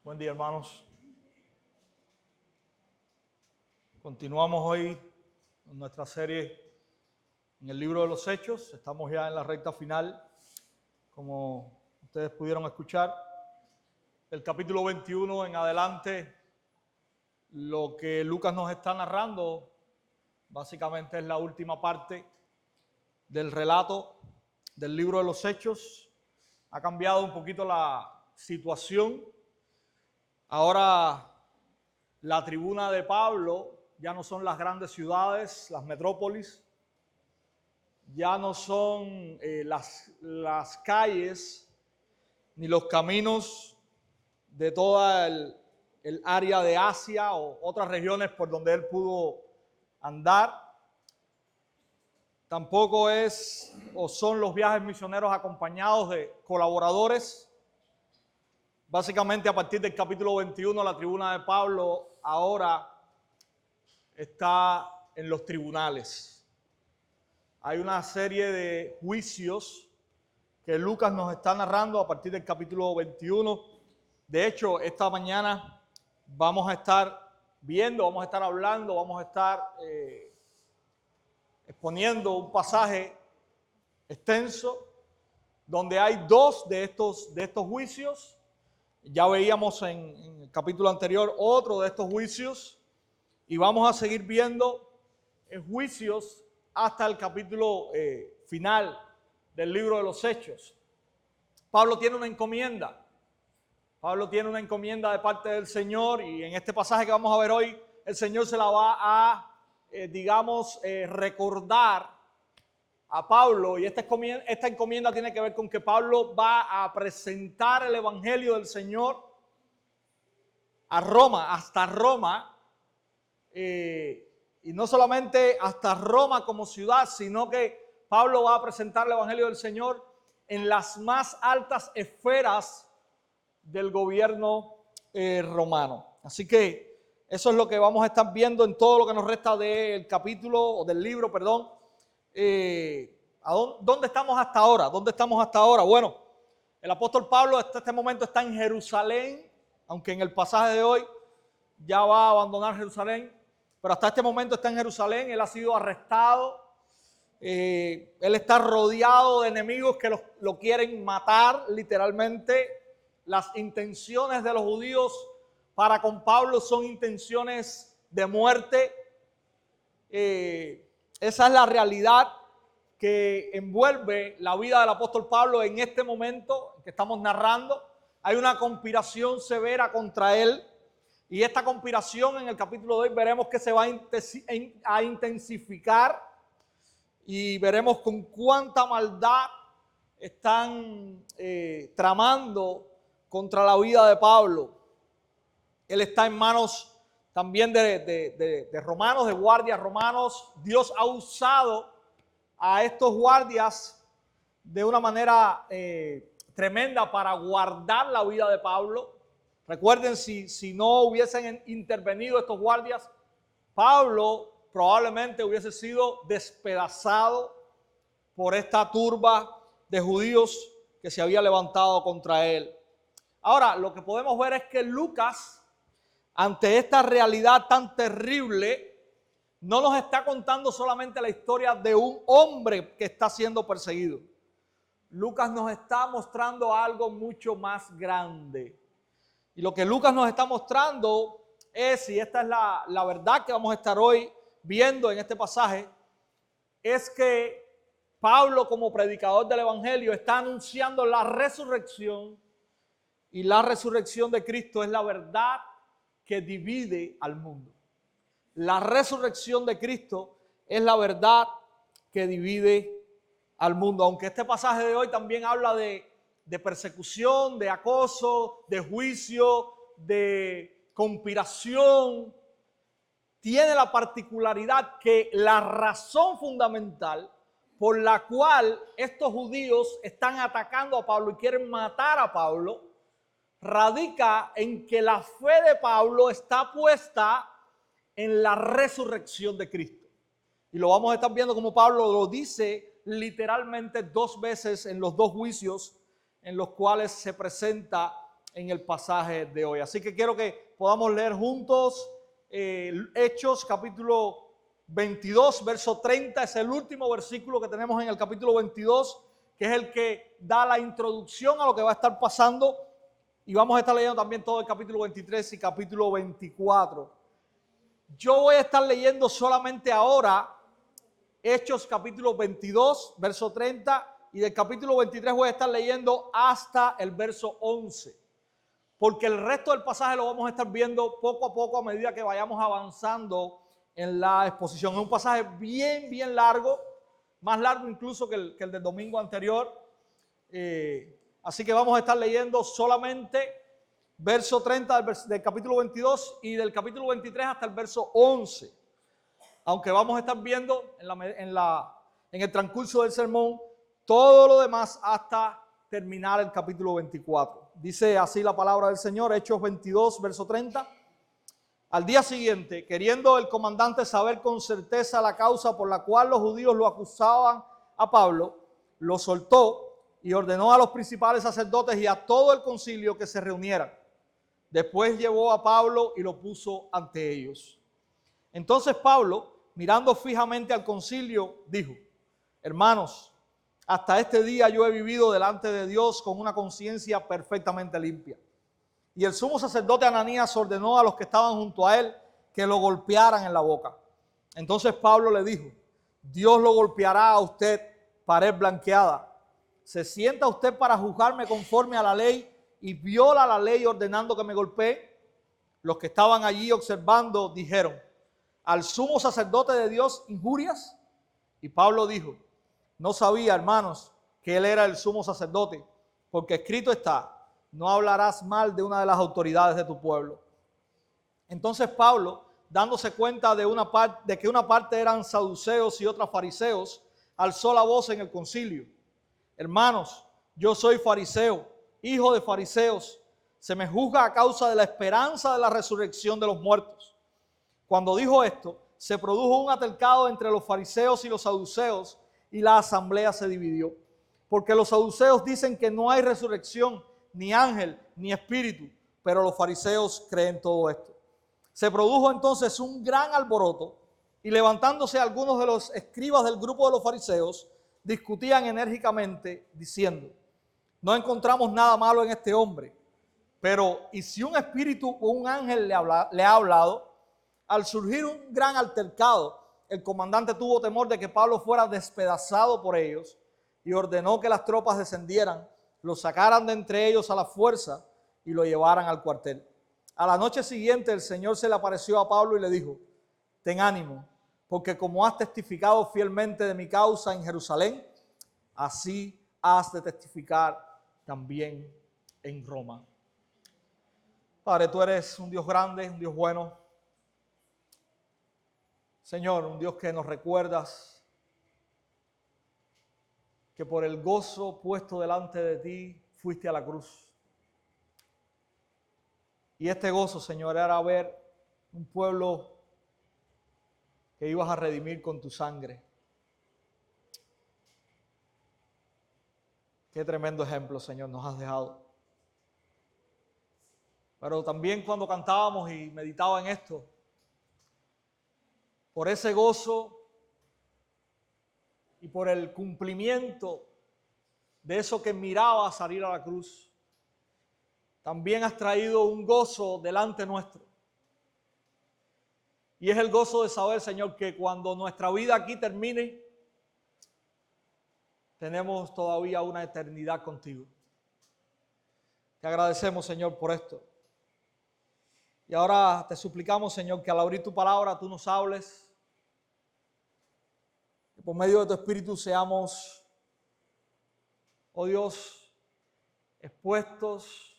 Buen día, hermanos. Continuamos hoy en nuestra serie en el libro de los Hechos. Estamos ya en la recta final, como ustedes pudieron escuchar. El capítulo 21 en adelante, lo que Lucas nos está narrando, básicamente es la última parte del relato del libro de los Hechos. Ha cambiado un poquito la situación. Ahora la tribuna de Pablo ya no son las grandes ciudades, las metrópolis, ya no son las calles ni los caminos de toda el área de Asia o otras regiones por donde él pudo andar. Tampoco es o son los viajes misioneros acompañados de colaboradores. Básicamente, a partir del capítulo 21, la tribuna de Pablo ahora está en los tribunales. Hay una serie de juicios que Lucas nos está narrando a partir del capítulo 21. De hecho, esta mañana vamos a estar viendo, vamos a estar hablando, vamos a estar exponiendo un pasaje extenso donde hay dos de estos juicios. Ya veíamos en el capítulo anterior otro de estos juicios y vamos a seguir viendo juicios hasta el capítulo final del libro de los Hechos. Pablo tiene una encomienda. Pablo tiene una encomienda de parte del Señor y en este pasaje que vamos a ver hoy, el Señor se la va a, recordar a Pablo, y esta encomienda tiene que ver con que Pablo va a presentar el evangelio del Señor a Roma, hasta Roma, y no solamente hasta Roma como ciudad, sino que Pablo va a presentar el evangelio del Señor en las más altas esferas del gobierno romano. Así que eso es lo que vamos a estar viendo en todo lo que nos resta del capítulo o del libro, perdón. ¿Dónde estamos hasta ahora? ¿Dónde estamos hasta ahora? Bueno, el apóstol Pablo hasta este momento está en Jerusalén, aunque en el pasaje de hoy ya va a abandonar Jerusalén, pero hasta este momento está en Jerusalén. Él ha sido arrestado, él está rodeado de enemigos que lo quieren matar literalmente. Las intenciones de los judíos para con Pablo son intenciones de muerte. Esa es la realidad que envuelve la vida del apóstol Pablo en este momento que estamos narrando. Hay una conspiración severa contra él y esta conspiración en el capítulo 2 veremos que se va a intensificar y veremos con cuánta maldad están tramando contra la vida de Pablo. Él está en manos también de romanos, de guardias romanos. Dios ha usado a estos guardias de una manera tremenda para guardar la vida de Pablo. Recuerden, si no hubiesen intervenido estos guardias, Pablo probablemente hubiese sido despedazado por esta turba de judíos que se había levantado contra él. Ahora, lo que podemos ver es que Lucas, ante esta realidad tan terrible, no nos está contando solamente la historia de un hombre que está siendo perseguido. Lucas nos está mostrando algo mucho más grande. Y lo que Lucas nos está mostrando es, y esta es la verdad que vamos a estar hoy viendo en este pasaje, es que Pablo, como predicador del evangelio, está anunciando la resurrección, y la resurrección de Cristo es la verdad que divide al mundo. La resurrección de Cristo es la verdad que divide al mundo. Aunque este pasaje de hoy también habla de persecución, de acoso, de juicio, de conspiración, tiene la particularidad que la razón fundamental por la cual estos judíos están atacando a Pablo y quieren matar a Pablo radica en que la fe de Pablo está puesta en la resurrección de Cristo. Y lo vamos a estar viendo como Pablo lo dice literalmente dos veces en los dos juicios en los cuales se presenta en el pasaje de hoy. Así que quiero que podamos leer juntos Hechos capítulo 22, verso 30. Es el último versículo que tenemos en el capítulo 22, que es el que da la introducción a lo que va a estar pasando. Y vamos a estar leyendo también todo el capítulo 23 y capítulo 24. Yo voy a estar leyendo solamente ahora Hechos capítulo 22, verso 30, y del capítulo 23 voy a estar leyendo hasta el verso 11. Porque el resto del pasaje lo vamos a estar viendo poco a poco a medida que vayamos avanzando en la exposición. Es un pasaje bien largo, más largo incluso que el del domingo anterior. Así que vamos a estar leyendo solamente verso 30 del capítulo 22 y del capítulo 23 hasta el verso 11. Aunque vamos a estar viendo en el transcurso del sermón todo lo demás hasta terminar el capítulo 24. Dice así la palabra del Señor, Hechos 22, verso 30. Al día siguiente, queriendo el comandante saber con certeza la causa por la cual los judíos lo acusaban a Pablo, lo soltó y ordenó a los principales sacerdotes y a todo el concilio que se reunieran. Después llevó a Pablo y lo puso ante ellos. Entonces Pablo, mirando fijamente al concilio, dijo: hermanos, hasta este día yo he vivido delante de Dios con una conciencia perfectamente limpia. Y el sumo sacerdote Ananías ordenó a los que estaban junto a él que lo golpearan en la boca. Entonces Pablo le dijo: Dios lo golpeará a usted, pared blanqueada. ¿Se sienta usted para juzgarme conforme a la ley y viola la ley ordenando que me golpee? Los que estaban allí observando dijeron: ¿al sumo sacerdote de Dios injurias? Y Pablo dijo: no sabía, hermanos, que él era el sumo sacerdote, porque escrito está: no hablarás mal de una de las autoridades de tu pueblo. Entonces Pablo, dándose cuenta de que una parte eran saduceos y otra fariseos, alzó la voz en el concilio: hermanos, yo soy fariseo, hijo de fariseos. Se me juzga a causa de la esperanza de la resurrección de los muertos. Cuando dijo esto, se produjo un altercado entre los fariseos y los saduceos, y la asamblea se dividió. Porque los saduceos dicen que no hay resurrección, ni ángel, ni espíritu, pero los fariseos creen todo esto. Se produjo entonces un gran alboroto, y levantándose algunos de los escribas del grupo de los fariseos, discutían enérgicamente, diciendo: no encontramos nada malo en este hombre, pero ¿y si un espíritu o un ángel le ha hablado? Al surgir un gran altercado, el comandante tuvo temor de que Pablo fuera despedazado por ellos y ordenó que las tropas descendieran, lo sacaran de entre ellos a la fuerza y lo llevaran al cuartel. A la noche siguiente el Señor se le apareció a Pablo y le dijo: ten ánimo, porque como has testificado fielmente de mi causa en Jerusalén, así has de testificar también en Roma. Padre, tú eres un Dios grande, un Dios bueno. Señor, un Dios que nos recuerdas que por el gozo puesto delante de ti fuiste a la cruz. Y este gozo, Señor, era ver un pueblo que ibas a redimir con tu sangre. Qué tremendo ejemplo, Señor, nos has dejado. Pero también cuando cantábamos y meditaba en esto, por ese gozo y por el cumplimiento de eso que miraba salir a la cruz, también has traído un gozo delante nuestro. Y es el gozo de saber, Señor, que cuando nuestra vida aquí termine, tenemos todavía una eternidad contigo. Te agradecemos, Señor, por esto. Y ahora te suplicamos, Señor, que al abrir tu palabra tú nos hables. Que por medio de tu Espíritu seamos, oh Dios, expuestos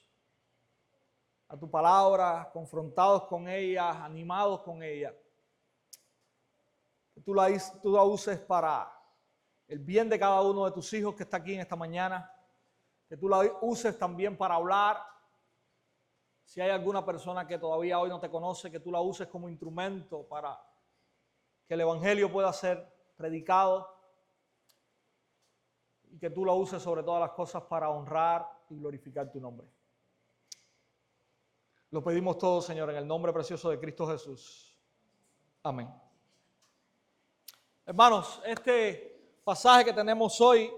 a tu palabra, confrontados con ella, animados con ella. Que tú la uses para el bien de cada uno de tus hijos que está aquí en esta mañana. Que tú la uses también para hablar. Si hay alguna persona que todavía hoy no te conoce, que tú la uses como instrumento para que el evangelio pueda ser predicado. Y que tú la uses sobre todas las cosas para honrar y glorificar tu nombre. Lo pedimos todo, Señor, en el nombre precioso de Cristo Jesús. Amén. Hermanos, este pasaje que tenemos hoy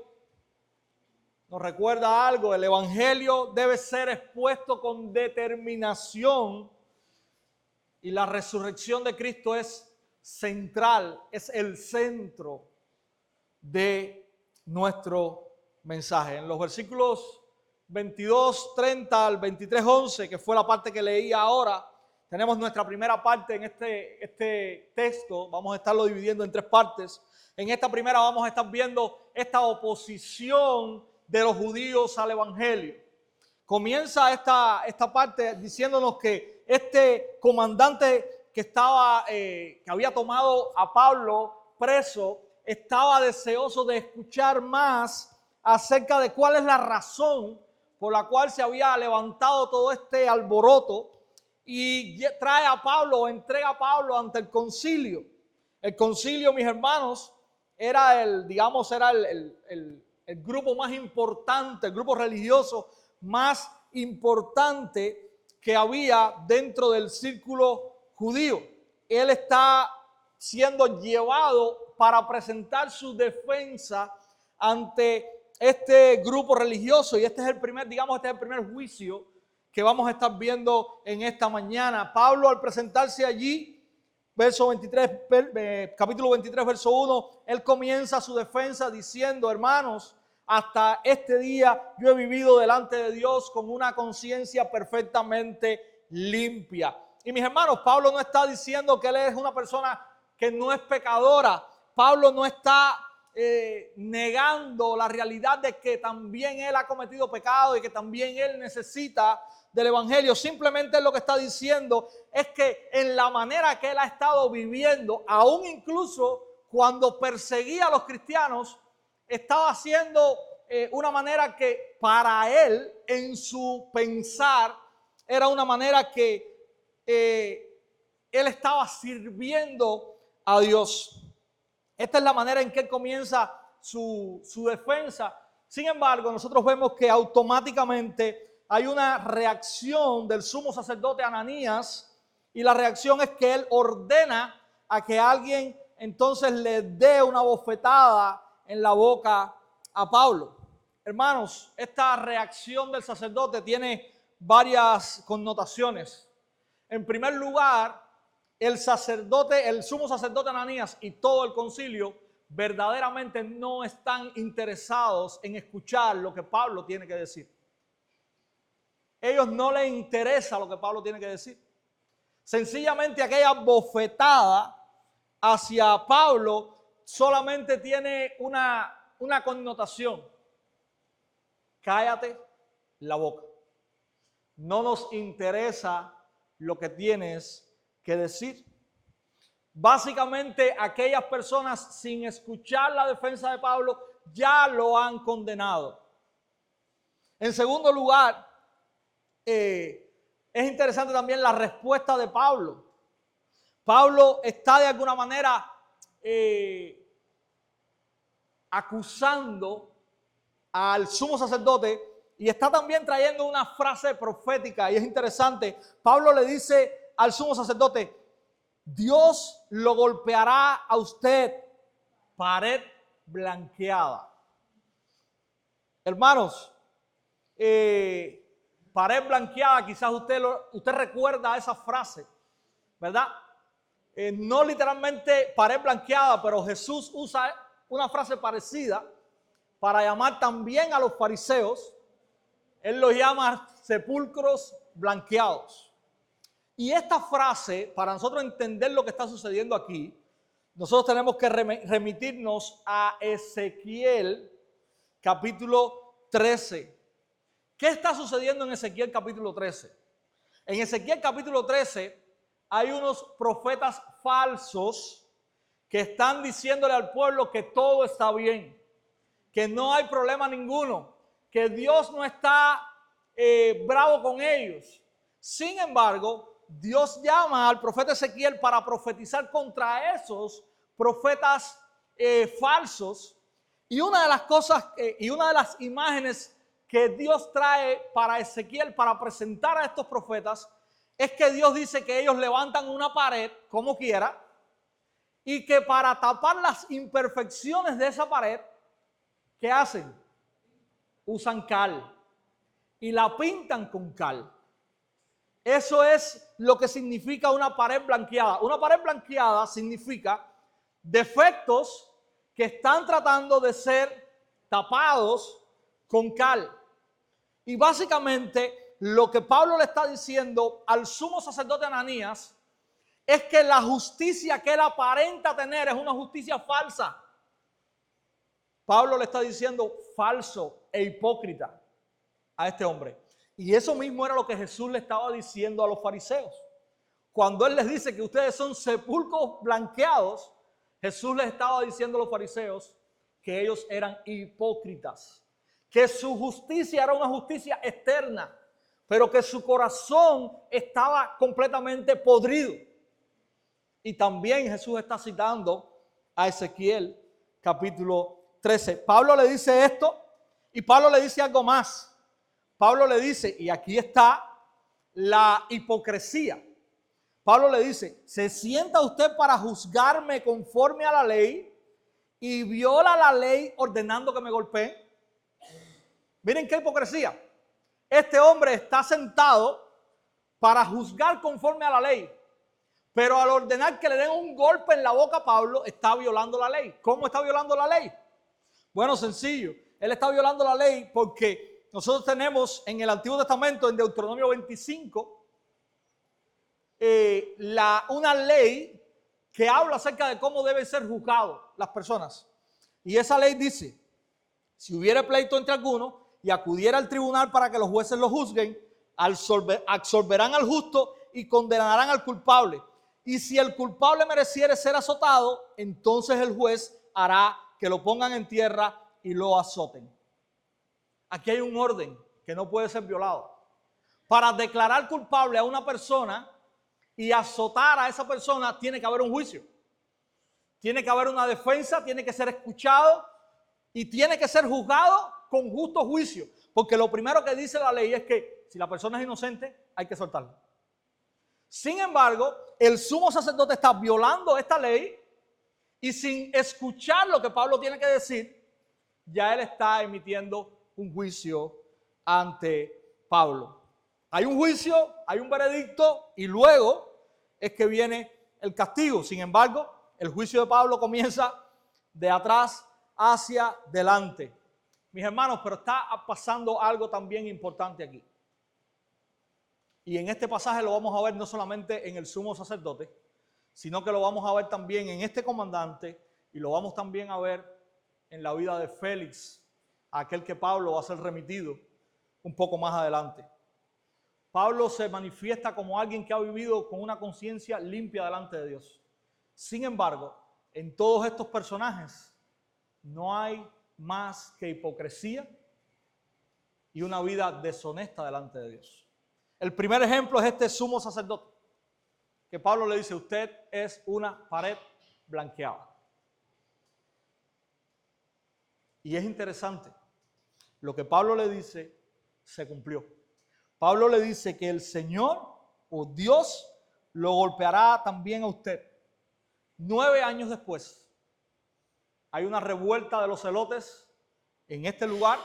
nos recuerda algo. El evangelio debe ser expuesto con determinación y la resurrección de Cristo es central, es el centro de nuestro mensaje. En los versículos 22, 30 al 23, 11, que fue la parte que leí ahora, tenemos nuestra primera parte en este texto. Vamos a estarlo dividiendo en tres partes. En esta primera vamos a estar viendo esta oposición de los judíos al evangelio. Comienza esta parte diciéndonos que este comandante que había tomado a Pablo preso, estaba deseoso de escuchar más acerca de cuál es la razón por la cual se había levantado todo este alboroto, y trae a Pablo, entrega a Pablo ante el concilio. El concilio, mis hermanos, era el grupo más importante, el grupo religioso más importante que había dentro del círculo judío. Él está siendo llevado para presentar su defensa ante este grupo religioso, y este es el primer juicio que vamos a estar viendo en esta mañana. Pablo, al presentarse allí, capítulo 23, verso 1, él comienza su defensa diciendo: hermanos, hasta este día yo he vivido delante de Dios con una conciencia perfectamente limpia. Y mis hermanos, Pablo no está diciendo que él es una persona que no es pecadora. Pablo no está negando la realidad de que también él ha cometido pecado y que también él necesita del evangelio. Simplemente lo que está diciendo es que en la manera que él ha estado viviendo, aún incluso cuando perseguía a los cristianos, estaba haciendo una manera que para él, en su pensar, era una manera que él estaba sirviendo a Dios. Esta es la manera en que él comienza su defensa. Sin embargo, nosotros vemos que automáticamente hay una reacción del sumo sacerdote Ananías, y la reacción es que él ordena a que alguien entonces le dé una bofetada en la boca a Pablo. Hermanos, esta reacción del sacerdote tiene varias connotaciones. En primer lugar, el sumo sacerdote Ananías y todo el concilio verdaderamente no están interesados en escuchar lo que Pablo tiene que decir. Ellos no les interesa lo que Pablo tiene que decir. Sencillamente aquella bofetada hacia Pablo solamente tiene una connotación: cállate la boca. No nos interesa lo que tienes que decir. Básicamente, aquellas personas, sin escuchar la defensa de Pablo, ya lo han condenado. En segundo lugar, es interesante también la respuesta de Pablo. Pablo está de alguna manera acusando al sumo sacerdote, y está también trayendo una frase profética, y es interesante. Pablo le dice al sumo sacerdote: Dios lo golpeará a usted, pared blanqueada. Hermanos, pared blanqueada, quizás usted recuerda esa frase, ¿verdad? No literalmente pared blanqueada, pero Jesús usa una frase parecida para llamar también a los fariseos. Él los llama sepulcros blanqueados. Y esta frase, para nosotros entender lo que está sucediendo aquí, nosotros tenemos que remitirnos a Ezequiel capítulo 13. ¿Qué está sucediendo en Ezequiel capítulo 13? En Ezequiel capítulo 13 hay unos profetas falsos que están diciéndole al pueblo que todo está bien, que no hay problema ninguno, que Dios no está bravo con ellos. Sin embargo, Dios llama al profeta Ezequiel para profetizar contra esos profetas falsos. Y una de las cosas y una de las imágenes que Dios trae para Ezequiel para presentar a estos profetas es que Dios dice que ellos levantan una pared como quiera y que para tapar las imperfecciones de esa pared, ¿qué hacen? Usan cal y la pintan con cal. Eso es lo que significa una pared blanqueada. Una pared blanqueada significa defectos que están tratando de ser tapados con cal. Y básicamente lo que Pablo le está diciendo al sumo sacerdote Ananías es que la justicia que él aparenta tener es una justicia falsa. Pablo le está diciendo falso e hipócrita a este hombre. Y eso mismo era lo que Jesús le estaba diciendo a los fariseos. Cuando él les dice que ustedes son sepulcros blanqueados, Jesús les estaba diciendo a los fariseos que ellos eran hipócritas, que su justicia era una justicia externa, pero que su corazón estaba completamente podrido. Y también Jesús está citando a Ezequiel capítulo 13. Pablo le dice esto y Pablo le dice algo más. Pablo le dice, y aquí está la hipocresía. Pablo le dice, ¿se sienta usted para juzgarme conforme a la ley y viola la ley ordenando que me golpeen? Miren qué hipocresía. Este hombre está sentado para juzgar conforme a la ley, pero al ordenar que le den un golpe en la boca a Pablo, está violando la ley. ¿Cómo está violando la ley? Bueno, sencillo. Él está violando la ley porque nosotros tenemos en el Antiguo Testamento, en Deuteronomio 25, una ley que habla acerca de cómo deben ser juzgados las personas. Y esa ley dice, si hubiera pleito entre algunos y acudiera al tribunal para que los jueces lo juzguen, absolverán al justo y condenarán al culpable. Y si el culpable mereciere ser azotado, entonces el juez hará que lo pongan en tierra y lo azoten. Aquí hay un orden que no puede ser violado. Para declarar culpable a una persona y azotar a esa persona, tiene que haber un juicio. Tiene que haber una defensa, tiene que ser escuchado y tiene que ser juzgado con justo juicio. Porque lo primero que dice la ley es que si la persona es inocente, hay que soltarla. Sin embargo, el sumo sacerdote está violando esta ley y sin escuchar lo que Pablo tiene que decir, ya él está emitiendo un juicio ante Pablo. Hay un juicio, hay un veredicto y luego es que viene el castigo. Sin embargo, el juicio de Pablo comienza de atrás hacia delante. Mis hermanos, pero está pasando algo también importante aquí. Y en este pasaje lo vamos a ver no solamente en el sumo sacerdote, sino que lo vamos a ver también en este comandante y lo vamos también a ver en la vida de Félix, aquel que Pablo va a ser remitido un poco más adelante. Pablo se manifiesta como alguien que ha vivido con una conciencia limpia delante de Dios. Sin embargo, en todos estos personajes no hay más que hipocresía y una vida deshonesta delante de Dios. El primer ejemplo es este sumo sacerdote, que Pablo le dice, usted es una pared blanqueada. Y es interesante, lo que Pablo le dice se cumplió. Pablo le dice que el Señor o Dios lo golpeará también a usted. 9 años después, hay una revuelta de los celotes en este lugar.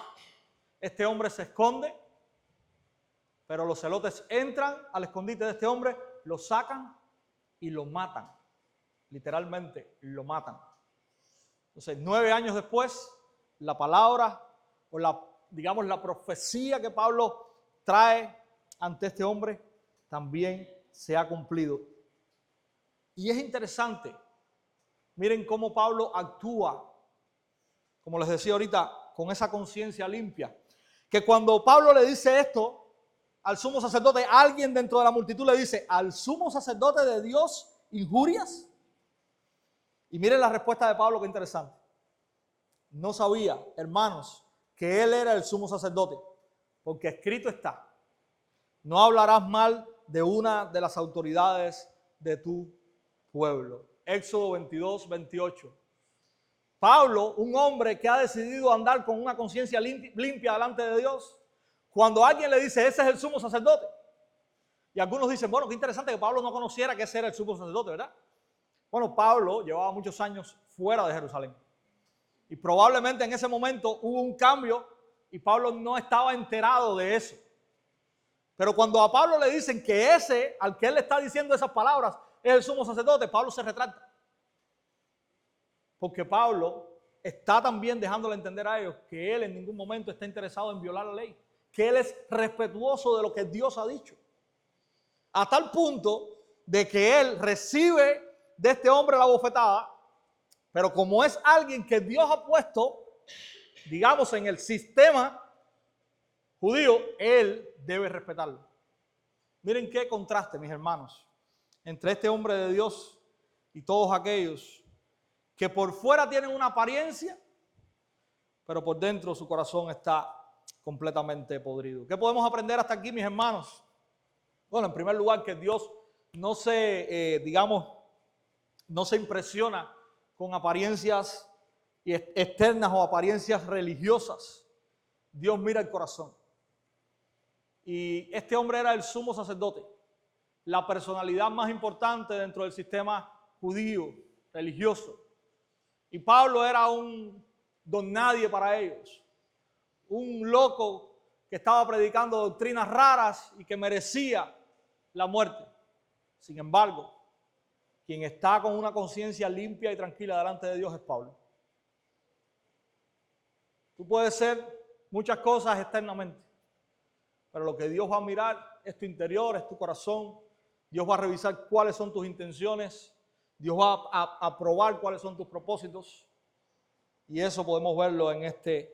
Este hombre se esconde, pero los celotes entran al escondite de este hombre, lo sacan y lo matan. Literalmente lo matan. Entonces, 9 años después, la palabra o la profecía que Pablo trae ante este hombre también se ha cumplido. Y es interesante, miren cómo Pablo actúa, como les decía ahorita, con esa conciencia limpia, que cuando Pablo le dice esto al sumo sacerdote, alguien dentro de la multitud le dice, ¿al sumo sacerdote de Dios injurias? Y miren la respuesta de Pablo, que interesante. No sabía, hermanos, que él era el sumo sacerdote, porque escrito está, no hablarás mal de una de las autoridades de tu pueblo. Éxodo 22, 28. Pablo, un hombre que ha decidido andar con una conciencia limpia delante de Dios, cuando alguien le dice, ese es el sumo sacerdote, Y algunos dicen, bueno, qué interesante que Pablo no conociera que ese era el sumo sacerdote, ¿verdad? Bueno, Pablo llevaba muchos años fuera de Jerusalén. Y probablemente en ese momento hubo un cambio y Pablo no estaba enterado de eso. Pero cuando a Pablo le dicen que ese, al que él le está diciendo esas palabras, es el sumo sacerdote, Pablo se retracta. Porque Pablo está también dejándole entender a ellos que él en ningún momento está interesado en violar la ley. Que él es respetuoso de lo que Dios ha dicho. A tal punto de que él recibe de este hombre la bofetada, pero como es alguien que Dios ha puesto, digamos, en el sistema judío, él debe respetarlo. Miren qué contraste, mis hermanos, entre este hombre de Dios y todos aquellos que por fuera tienen una apariencia, pero por dentro su corazón está completamente podrido. ¿Qué podemos aprender hasta aquí, mis hermanos? Bueno, en primer lugar, que Dios no se, no se impresiona con apariencias externas o apariencias religiosas. Dios mira el corazón. Y este hombre era el sumo sacerdote, la personalidad más importante dentro del sistema judío, religioso. Y Pablo era un don nadie para ellos, un loco que estaba predicando doctrinas raras y que merecía la muerte. Sin embargo, quien está con una conciencia limpia y tranquila delante de Dios es Pablo. Tú puedes ser muchas cosas externamente, pero lo que Dios va a mirar es tu interior, es tu corazón. Dios va a revisar cuáles son tus intenciones. Dios va a probar cuáles son tus propósitos. Y eso podemos verlo en este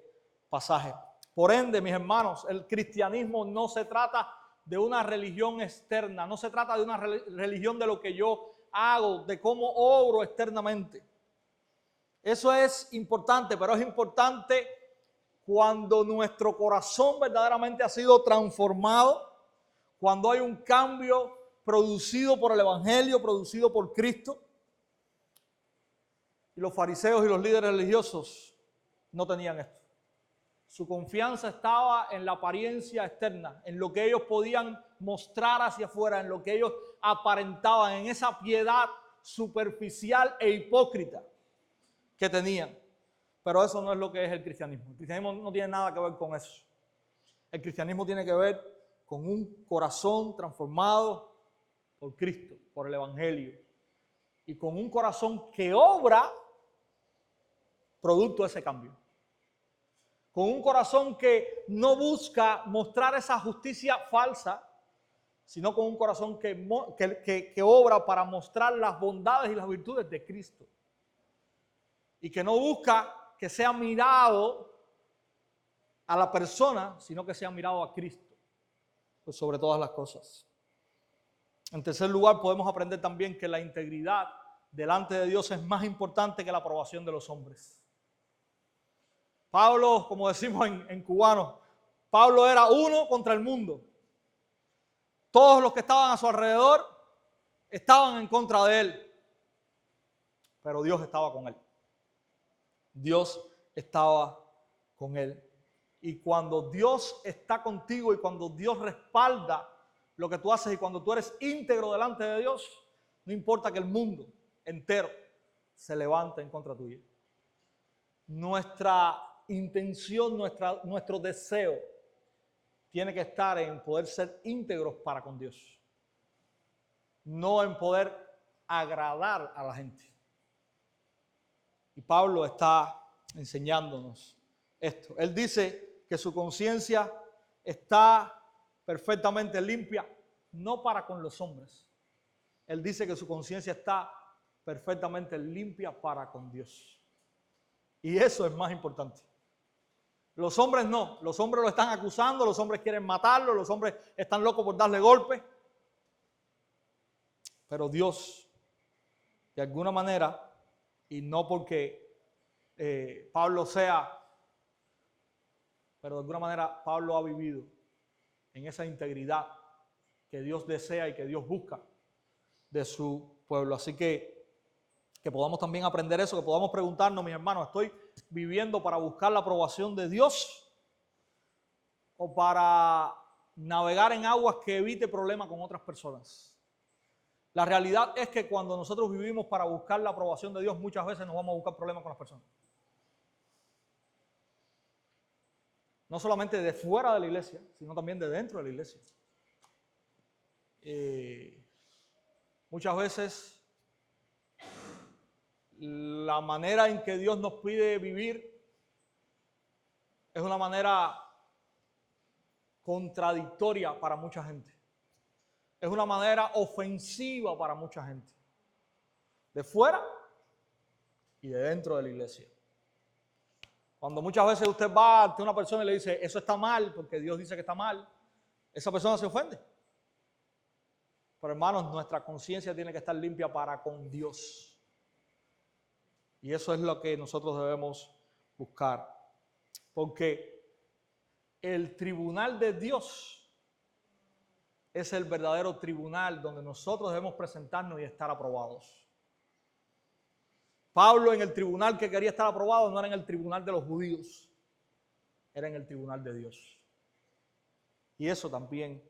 pasaje. Por ende, mis hermanos, el cristianismo no se trata de una religión externa, no se trata de una religión de lo que yo hago, de cómo obro externamente. Eso es importante, pero es importante cuando nuestro corazón verdaderamente ha sido transformado, cuando hay un cambio producido por el Evangelio, producido por Cristo. Y los fariseos y los líderes religiosos no tenían esto. Su confianza estaba en la apariencia externa, en lo que ellos podían mostrar hacia afuera, en lo que ellos aparentaban, en esa piedad superficial e hipócrita que tenían. Pero eso no es lo que es el cristianismo. El cristianismo no tiene nada que ver con eso. El cristianismo tiene que ver con un corazón transformado por Cristo, por el Evangelio. Y con un corazón que obra producto de ese cambio. Con un corazón que no busca mostrar esa justicia falsa, sino con un corazón que obra para mostrar las bondades y las virtudes de Cristo. Y que no busca que sea mirado a la persona, sino que sea mirado a Cristo, pues sobre todas las cosas. En tercer lugar, podemos aprender también que la integridad delante de Dios es más importante que la aprobación de los hombres. Pablo, como decimos en cubano, Pablo era uno contra el mundo. Todos los que estaban a su alrededor estaban en contra de él, pero Dios estaba con él. Dios estaba con él. Y cuando Dios está contigo y cuando Dios respalda lo que tú haces y cuando tú eres íntegro delante de Dios, no importa que el mundo entero se levante en contra tuya. Nuestra intención, nuestro deseo tiene que estar en poder ser íntegros para con Dios, no en poder agradar a la gente. Y Pablo está enseñándonos esto. Él dice que su conciencia está perfectamente limpia, no para con los hombres. Él dice que su conciencia está perfectamente limpia para con Dios. Y eso es más importante. Los hombres no, los hombres lo están acusando, los hombres quieren matarlo, los hombres están locos por darle golpes. Pero Dios, de alguna manera, y no porque Pablo sea, pero de alguna manera Pablo ha vivido en esa integridad que Dios desea y que Dios busca de su pueblo. Así que podamos también aprender eso, que podamos preguntarnos, mis hermanos, ¿estoy viviendo para buscar la aprobación de Dios o para navegar en aguas que evite problemas con otras personas. La realidad es que cuando nosotros vivimos para buscar la aprobación de Dios, muchas veces nos vamos a buscar problemas con las personas. No solamente de fuera de la iglesia, sino también de dentro de la iglesia. Muchas veces la manera en que Dios nos pide vivir es una manera contradictoria para mucha gente. Es una manera ofensiva para mucha gente. De fuera y de dentro de la iglesia. Cuando muchas veces usted va ante una persona y le dice, eso está mal, porque Dios dice que está mal, esa persona se ofende. Pero hermanos, nuestra conciencia tiene que estar limpia para con Dios. Y eso es lo que nosotros debemos buscar. Porque el tribunal de Dios es el verdadero tribunal donde nosotros debemos presentarnos y estar aprobados. Pablo en el tribunal que quería estar aprobado no era en el tribunal de los judíos, era en el tribunal de Dios. Y eso también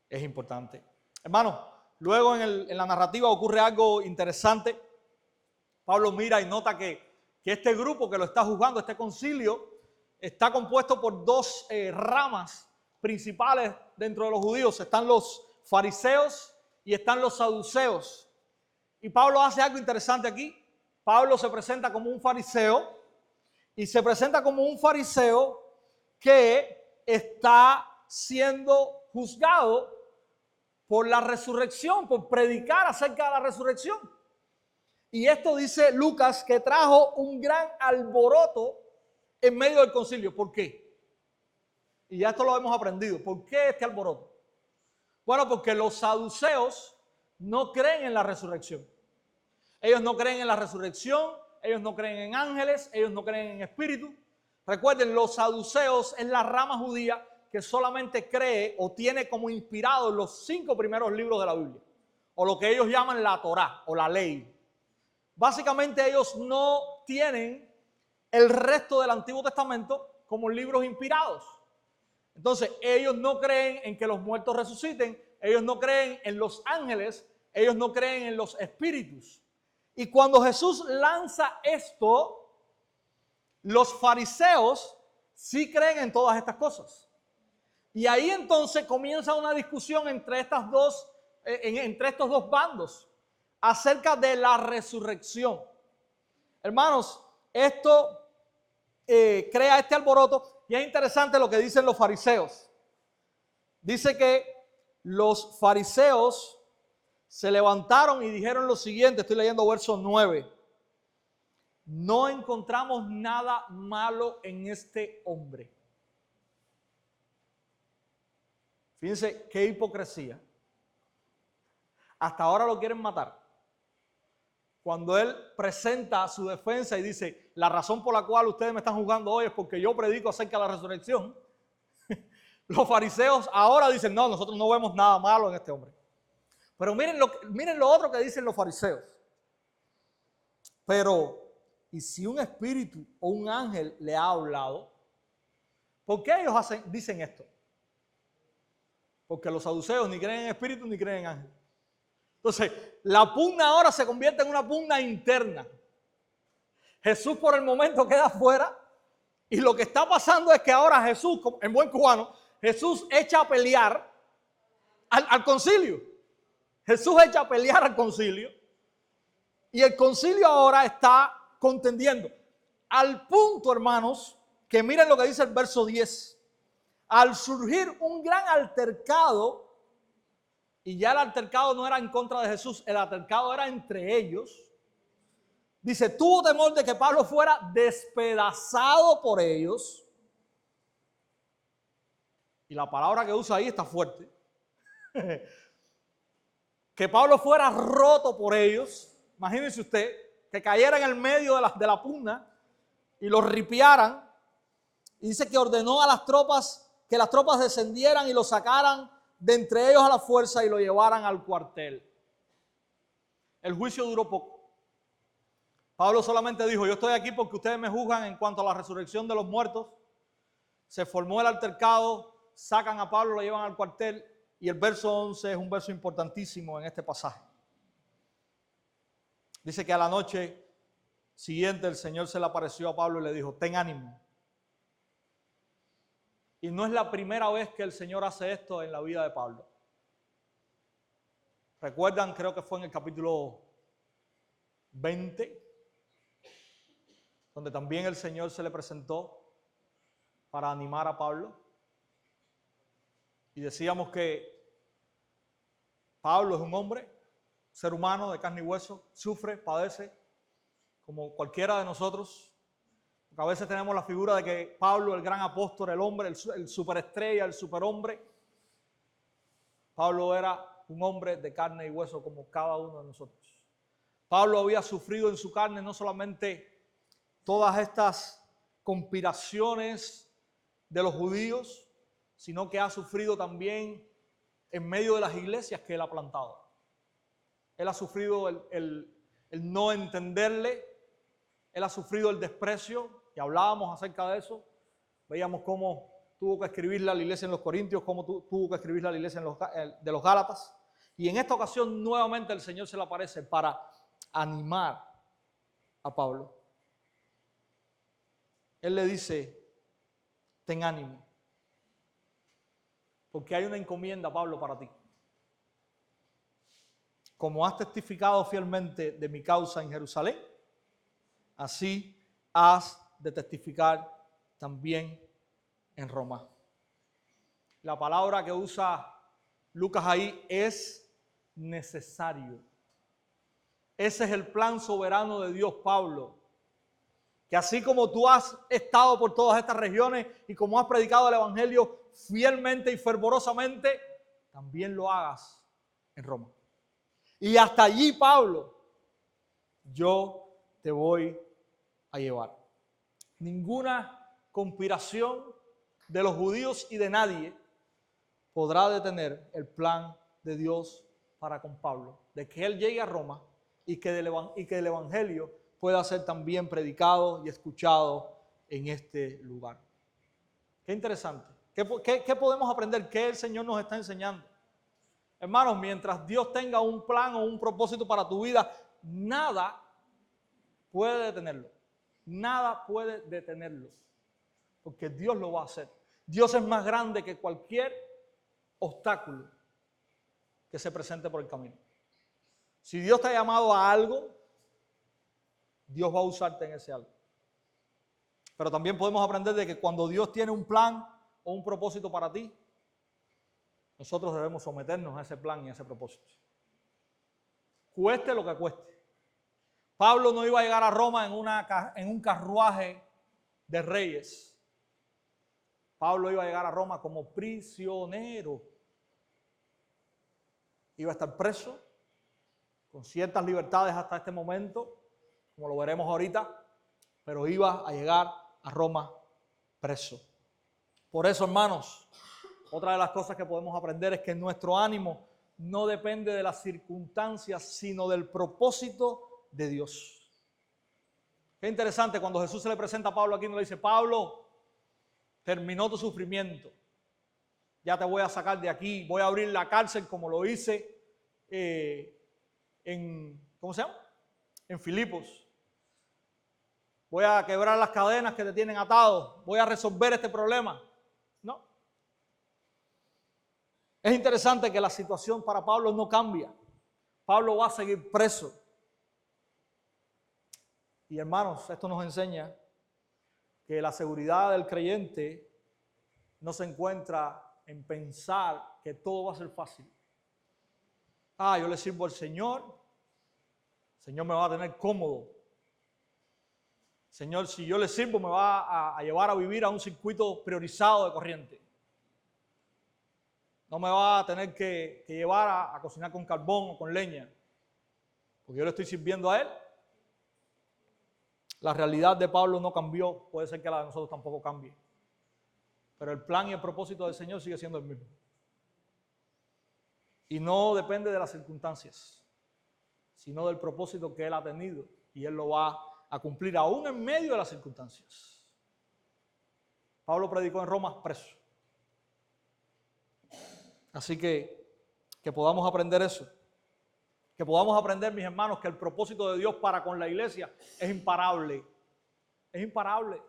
es importante. Hermanos, luego en la narrativa ocurre algo interesante. Pablo mira y nota que este grupo que lo está juzgando, este concilio, está compuesto por dos ramas principales dentro de los judíos. Están los fariseos y están los saduceos. Y Pablo hace algo interesante aquí. Pablo se presenta como un fariseo y se presenta como un fariseo que está siendo juzgado por la resurrección, por predicar acerca de la resurrección. Y esto dice Lucas que trajo un gran alboroto en medio del concilio. ¿Por qué? Y ya esto lo hemos aprendido. ¿Por qué este alboroto? Bueno, porque los saduceos no creen en la resurrección. Ellos no creen en la resurrección, ellos no creen en ángeles, ellos no creen en espíritu. Recuerden, los saduceos es la rama judía que solamente cree o tiene como inspirados los 5 primeros libros de la Biblia, o lo que ellos llaman la Torá o la ley. Básicamente ellos no tienen el resto del Antiguo Testamento como libros inspirados. Entonces ellos no creen en que los muertos resuciten, ellos no creen en los ángeles, ellos no creen en los espíritus. Y cuando Jesús lanza esto, los fariseos sí creen en todas estas cosas. Y ahí entonces comienza una discusión entre estos dos bandos acerca de la resurrección. Hermanos, esto crea este alboroto y es interesante lo que dicen los fariseos. Dice que los fariseos se levantaron y dijeron lo siguiente, estoy leyendo verso 9. No encontramos nada malo en este hombre. Fíjense qué hipocresía. Hasta ahora lo quieren matar. Cuando él presenta su defensa y dice, la razón por la cual ustedes me están juzgando hoy es porque yo predico acerca de la resurrección. Los fariseos ahora dicen, no, nosotros no vemos nada malo en este hombre. Pero miren lo otro que dicen los fariseos. Pero, ¿y si un espíritu o un ángel le ha hablado? ¿Por qué ellos dicen esto? Porque los saduceos ni creen en espíritu ni creen en ángel. Entonces, la pugna ahora se convierte en una pugna interna. Jesús por el momento queda afuera y lo que está pasando es que ahora Jesús, en buen cubano, Jesús echa a pelear al concilio. Jesús echa a pelear al concilio y el concilio ahora está contendiendo. Al punto, hermanos, que miren lo que dice el verso 10. Al surgir un gran altercado, y ya el altercado no era en contra de Jesús, el altercado era entre ellos. Dice, tuvo temor de que Pablo fuera despedazado por ellos. Y la palabra que usa ahí está fuerte. Que Pablo fuera roto por ellos. Imagínense usted, que cayera en el medio de la pugna y los ripiaran. Y dice que ordenó a las tropas que las tropas descendieran y lo sacaran de entre ellos a la fuerza y lo llevaran al cuartel. El juicio duró poco. Pablo solamente dijo, yo estoy aquí porque ustedes me juzgan en cuanto a la resurrección de los muertos. Se formó el altercado, sacan a Pablo, lo llevan al cuartel, y el verso 11 es un verso importantísimo en este pasaje. Dice que a la noche siguiente el Señor se le apareció a Pablo y le dijo: ten ánimo. Y no es la primera vez que el Señor hace esto en la vida de Pablo. ¿Recuerdan? Creo que fue en el capítulo 20, donde también el Señor se le presentó para animar a Pablo. Y decíamos que Pablo es un hombre, ser humano de carne y hueso, sufre, padece, como cualquiera de nosotros. Porque a veces tenemos la figura de que Pablo, el gran apóstol, el hombre, el superestrella, el superhombre. Pablo era un hombre de carne y hueso como cada uno de nosotros. Pablo había sufrido en su carne no solamente todas estas conspiraciones de los judíos, sino que ha sufrido también en medio de las iglesias que él ha plantado. Él ha sufrido el no entenderle, él ha sufrido el desprecio, y hablábamos acerca de eso. Veíamos cómo tuvo que escribirle a la iglesia en los Corintios, cómo tuvo que escribirle a la iglesia de los Gálatas. Y en esta ocasión nuevamente el Señor se le aparece para animar a Pablo. Él le dice: ten ánimo, porque hay una encomienda, Pablo, para ti. Como has testificado fielmente de mi causa en Jerusalén, así has de testificar también en Roma. La palabra que usa Lucas ahí es necesario. Ese es el plan soberano de Dios, Pablo. Que así como tú has estado por todas estas regiones y como has predicado el evangelio fielmente y fervorosamente, también lo hagas en Roma. Y hasta allí, Pablo, yo te voy a llevar. Ninguna conspiración de los judíos y de nadie podrá detener el plan de Dios para con Pablo, de que él llegue a Roma y que el evangelio pueda ser también predicado y escuchado en este lugar. Qué interesante. ¿Qué podemos aprender? ¿Qué el Señor nos está enseñando? Hermanos, mientras Dios tenga un plan o un propósito para tu vida, nada puede detenerlo. Nada puede detenerlo. Porque Dios lo va a hacer. Dios es más grande que cualquier obstáculo que se presente por el camino. Si Dios te ha llamado a algo, Dios va a usarte en ese algo. Pero también podemos aprender de que cuando Dios tiene un plan o un propósito para ti, nosotros debemos someternos a ese plan y a ese propósito. Cueste lo que cueste. Pablo no iba a llegar a Roma en un carruaje de reyes. Pablo iba a llegar a Roma como prisionero. Iba a estar preso, con ciertas libertades hasta este momento, como lo veremos ahorita, pero iba a llegar a Roma preso. Por eso, hermanos, otra de las cosas que podemos aprender es que nuestro ánimo no depende de las circunstancias, sino del propósito de Dios. Qué interesante, cuando Jesús se le presenta a Pablo aquí, no le dice: Pablo, terminó tu sufrimiento, ya te voy a sacar de aquí, voy a abrir la cárcel como lo hice ¿cómo se llama? En Filipos. Voy a quebrar las cadenas que te tienen atado, voy a resolver este problema. No. Es interesante que la situación para Pablo no cambia. Pablo va a seguir preso. Y hermanos, esto nos enseña que la seguridad del creyente no se encuentra en pensar que todo va a ser fácil. Yo le sirvo al Señor, el Señor me va a tener cómodo. Señor, si yo le sirvo, me va a llevar a vivir a un circuito priorizado de corriente. No me va a tener que llevar a cocinar con carbón o con leña, porque yo le estoy sirviendo a Él. La realidad de Pablo no cambió, puede ser que la de nosotros tampoco cambie. Pero el plan y el propósito del Señor sigue siendo el mismo. Y no depende de las circunstancias, sino del propósito que Él ha tenido. Y Él lo va a cumplir aún en medio de las circunstancias. Pablo predicó en Roma preso. Así que podamos aprender eso. Que podamos aprender, mis hermanos, que el propósito de Dios para con la iglesia es imparable. Es imparable.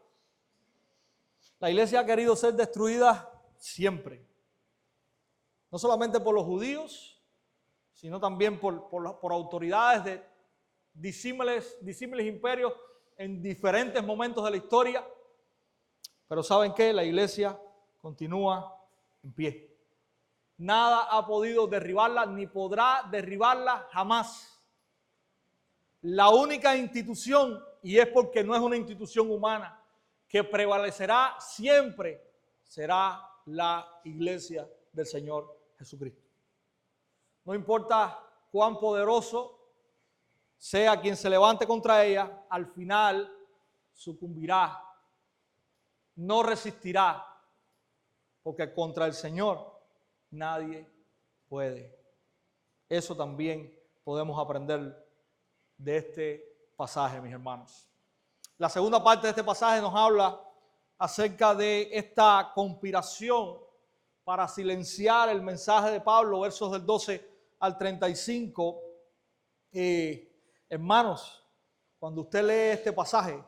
La iglesia ha querido ser destruida siempre. No solamente por los judíos, sino también por autoridades de disímiles imperios en diferentes momentos de la historia. Pero ¿saben qué? La iglesia continúa en pie. Nada ha podido derribarla ni podrá derribarla jamás. La única institución, y es porque no es una institución humana, que prevalecerá siempre, será la iglesia del Señor Jesucristo. No importa cuán poderoso sea quien se levante contra ella, al final sucumbirá, no resistirá, porque contra el Señor nadie puede. Eso también podemos aprender de este pasaje, mis hermanos. La segunda parte de este pasaje nos habla acerca de esta conspiración para silenciar el mensaje de Pablo, versos del 12 al 35. Hermanos, cuando usted lee este pasaje,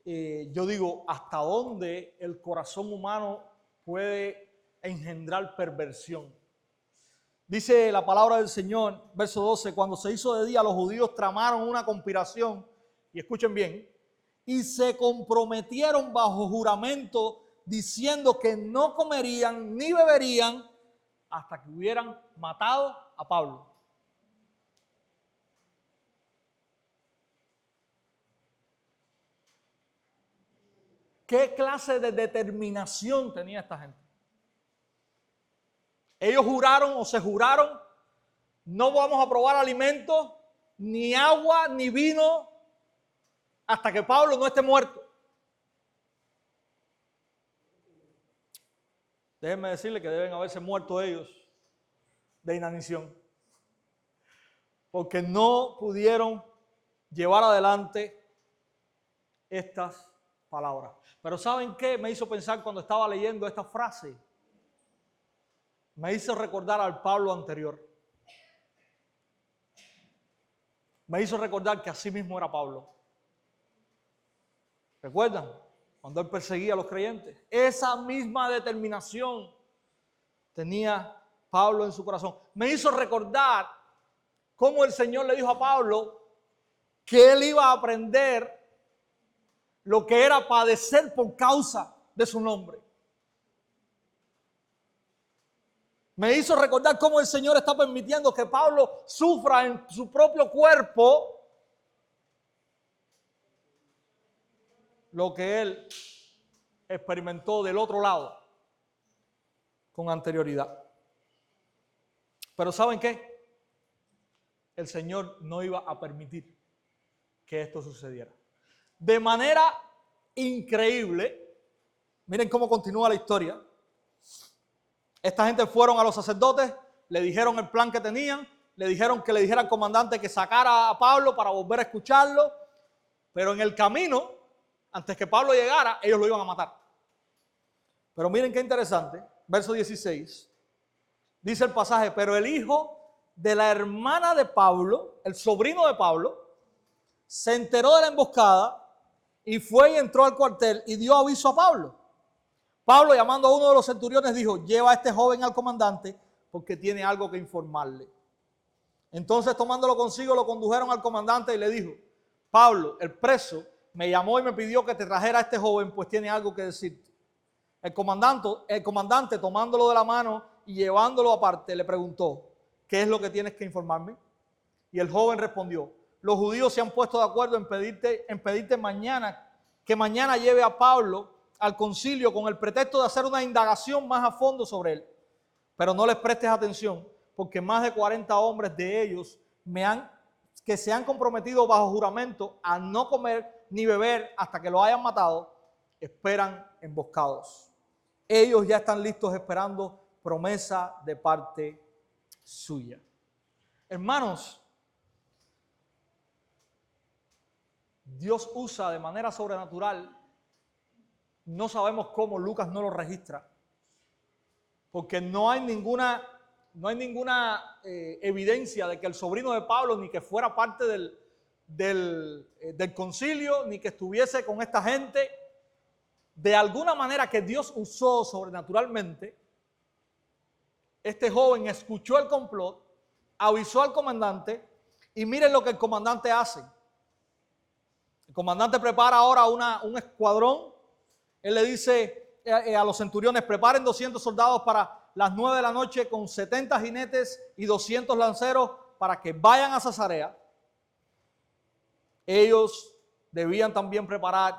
yo digo, ¿hasta dónde el corazón humano puede engendrar perversión? Dice la palabra del Señor, verso 12, cuando se hizo de día, los judíos tramaron una conspiración, y escuchen bien, y se comprometieron bajo juramento, diciendo que no comerían ni beberían hasta que hubieran matado a Pablo. ¿Qué clase de determinación tenía esta gente? Ellos juraron o se juraron, no vamos a probar alimentos, ni agua, ni vino, hasta que Pablo no esté muerto. Déjenme decirle que deben haberse muerto ellos de inanición, porque no pudieron llevar adelante estas palabras. Pero ¿saben qué me hizo pensar cuando estaba leyendo esta frase? Me hizo recordar al Pablo anterior. Me hizo recordar que así mismo era Pablo. ¿Recuerdan? Cuando él perseguía a los creyentes. Esa misma determinación tenía Pablo en su corazón. Me hizo recordar cómo el Señor le dijo a Pablo que él iba a aprender lo que era padecer por causa de su nombre. Me hizo recordar cómo el Señor está permitiendo que Pablo sufra en su propio cuerpo lo que él experimentó del otro lado con anterioridad. Pero ¿saben qué? El Señor no iba a permitir que esto sucediera. De manera increíble, miren cómo continúa la historia. Esta gente fueron a los sacerdotes, le dijeron el plan que tenían, le dijeron que le dijera al comandante que sacara a Pablo para volver a escucharlo, pero en el camino, antes que Pablo llegara, ellos lo iban a matar. Pero miren qué interesante, verso 16, dice el pasaje, pero el hijo de la hermana de Pablo, el sobrino de Pablo, se enteró de la emboscada y fue y entró al cuartel y dio aviso a Pablo. Pablo, llamando a uno de los centuriones, dijo, lleva a este joven al comandante porque tiene algo que informarle. Entonces, tomándolo consigo, lo condujeron al comandante y le dijo, Pablo, el preso, me llamó y me pidió que te trajera a este joven, pues tiene algo que decirte. El comandante, tomándolo de la mano y llevándolo aparte, le preguntó, ¿qué es lo que tienes que informarme? Y el joven respondió, los judíos se han puesto de acuerdo en pedirte mañana, que mañana lleve a Pablo al concilio con el pretexto de hacer una indagación más a fondo sobre él. Pero no les prestes atención, porque más de 40 hombres de ellos que se han comprometido bajo juramento a no comer ni beber hasta que lo hayan matado, esperan emboscados. Ellos ya están listos esperando promesa de parte suya. Hermanos, Dios usa de manera sobrenatural, no sabemos cómo, Lucas no lo registra, porque no hay ninguna evidencia de que el sobrino de Pablo ni que fuera parte del concilio, ni que estuviese con esta gente. De alguna manera que Dios usó sobrenaturalmente, este joven escuchó el complot, avisó al comandante y miren lo que el comandante hace. El comandante prepara ahora un escuadrón. Él le dice a los centuriones: preparen 200 soldados para las 9 de la noche con 70 jinetes y 200 lanceros para que vayan a Cesarea. Ellos debían también preparar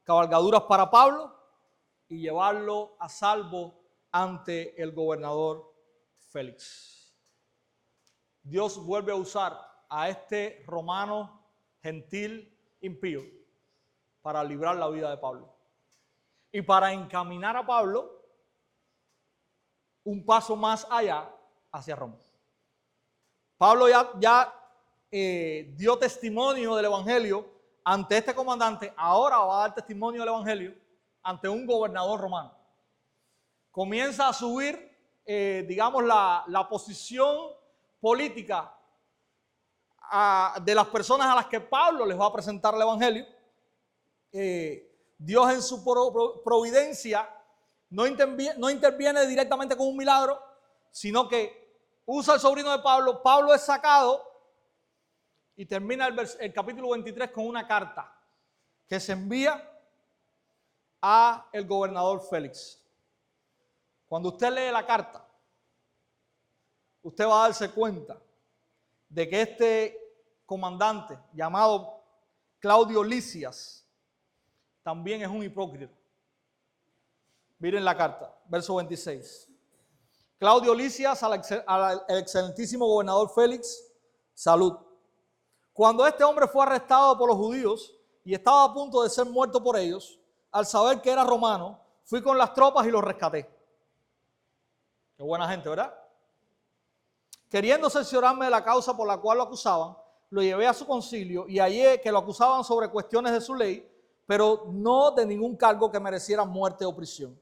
cabalgaduras para Pablo y llevarlo a salvo ante el gobernador Félix. Dios vuelve a usar a este romano gentil impío para librar la vida de Pablo y para encaminar a Pablo un paso más allá hacia Roma. Pablo ya dio testimonio del evangelio ante este comandante, ahora va a dar testimonio del evangelio ante un gobernador romano. Comienza a subir, digamos, la posición política de las personas a las que Pablo les va a presentar el evangelio. Dios en su providencia no interviene directamente con un milagro, sino que usa al sobrino de Pablo. Pablo es sacado y termina el capítulo 23 con una carta que se envía a el gobernador Félix. Cuando usted lee la carta, usted va a darse cuenta de que este comandante llamado Claudio Lisias también es un hipócrita. Miren la carta, verso 26. Claudio Lisias al excelentísimo gobernador Félix, salud. Cuando este hombre fue arrestado por los judíos y estaba a punto de ser muerto por ellos, al saber que era romano, fui con las tropas y lo rescaté. Qué buena gente, ¿verdad? Queriendo cerciorarme de la causa por la cual lo acusaban, lo llevé a su concilio y hallé que lo acusaban sobre cuestiones de su ley, pero no de ningún cargo que mereciera muerte o prisión.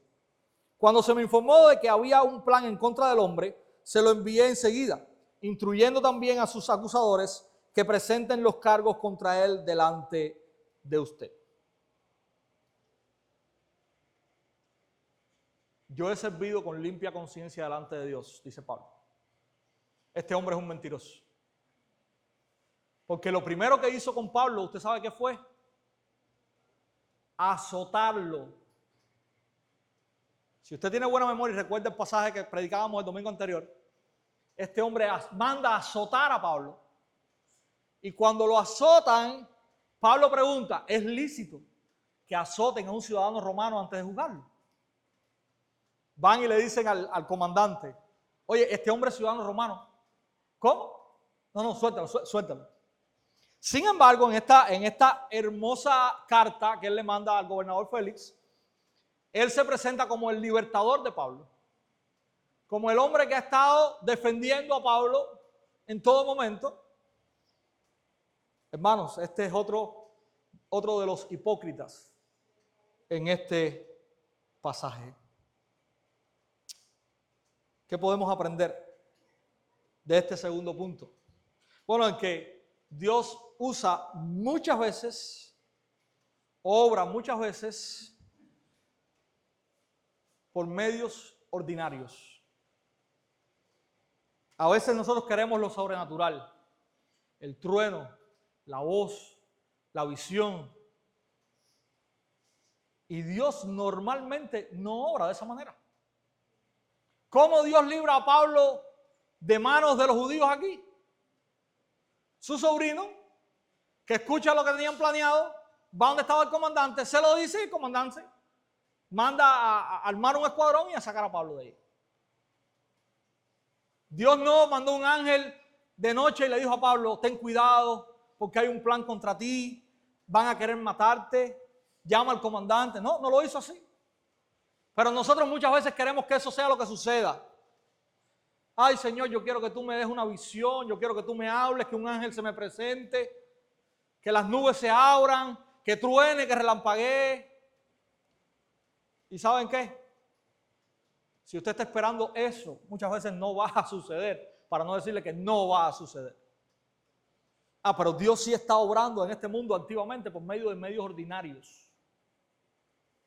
Cuando se me informó de que había un plan en contra del hombre, se lo envié enseguida, instruyendo también a sus acusadores que presenten los cargos contra él delante de usted. Yo he servido con limpia conciencia delante de Dios, dice Pablo. Este hombre es un mentiroso. Porque lo primero que hizo con Pablo, ¿usted sabe qué fue? Azotarlo. Si usted tiene buena memoria y recuerda el pasaje que predicábamos el domingo anterior, este hombre manda a azotar a Pablo. Y cuando lo azotan, Pablo pregunta: ¿es lícito que azoten a un ciudadano romano antes de juzgarlo? Van y le dicen al comandante: oye, este hombre es ciudadano romano. ¿Cómo? No, suéltalo. Sin embargo, en esta hermosa carta que él le manda al gobernador Félix, él se presenta como el libertador de Pablo, como el hombre que ha estado defendiendo a Pablo en todo momento. Hermanos, este es otro de los hipócritas en este pasaje. ¿Qué podemos aprender de este segundo punto? Bueno, en que Dios usa muchas veces, obra muchas veces por medios ordinarios. A veces nosotros queremos lo sobrenatural, el trueno, la voz, la visión. Y Dios normalmente no obra de esa manera. ¿Cómo Dios libra a Pablo de manos de los judíos aquí? Su sobrino, que escucha lo que tenían planeado, va donde estaba el comandante, se lo dice y el comandante manda a armar un escuadrón y a sacar a Pablo de ahí. Dios no mandó un ángel de noche y le dijo a Pablo: ten cuidado porque hay un plan contra ti, van a querer matarte, llama al comandante. No lo hizo así. Pero nosotros muchas veces queremos que eso sea lo que suceda. Ay, Señor, yo quiero que tú me des una visión, yo quiero que tú me hables, que un ángel se me presente, que las nubes se abran, que truene, que relampaguee. ¿Y saben qué? Si usted está esperando eso, muchas veces no va a suceder, para no decirle que no va a suceder. Pero Dios sí está obrando en este mundo activamente por medio de medios ordinarios.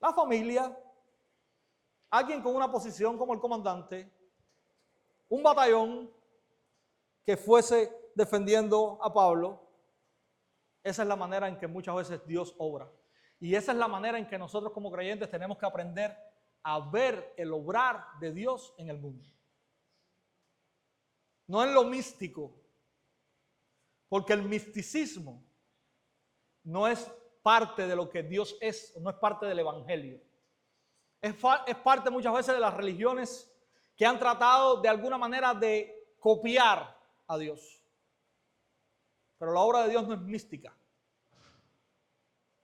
La familia, alguien con una posición como el comandante, un batallón que fuese defendiendo a Pablo. Esa es la manera en que muchas veces Dios obra. Y esa es la manera en que nosotros como creyentes tenemos que aprender a ver el obrar de Dios en el mundo. No en lo místico, porque el misticismo no es parte de lo que Dios es, no es parte del evangelio. Es parte muchas veces de las religiones que han tratado de alguna manera de copiar a Dios. Pero la obra de Dios no es mística.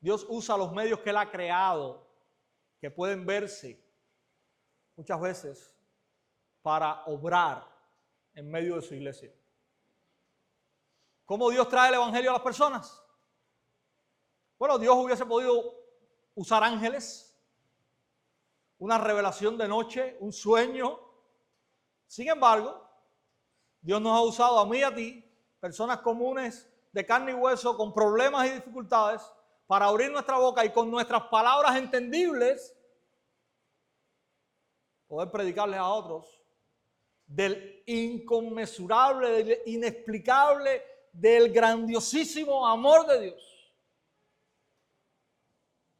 Dios usa los medios que Él ha creado, que pueden verse muchas veces para obrar en medio de su iglesia. ¿Cómo Dios trae el evangelio a las personas? Bueno, Dios hubiese podido usar ángeles, una revelación de noche, un sueño. Sin embargo, Dios nos ha usado a mí y a ti, personas comunes de carne y hueso, con problemas y dificultades, para abrir nuestra boca y con nuestras palabras entendibles poder predicarles a otros del inconmensurable, del inexplicable, del grandiosísimo amor de Dios.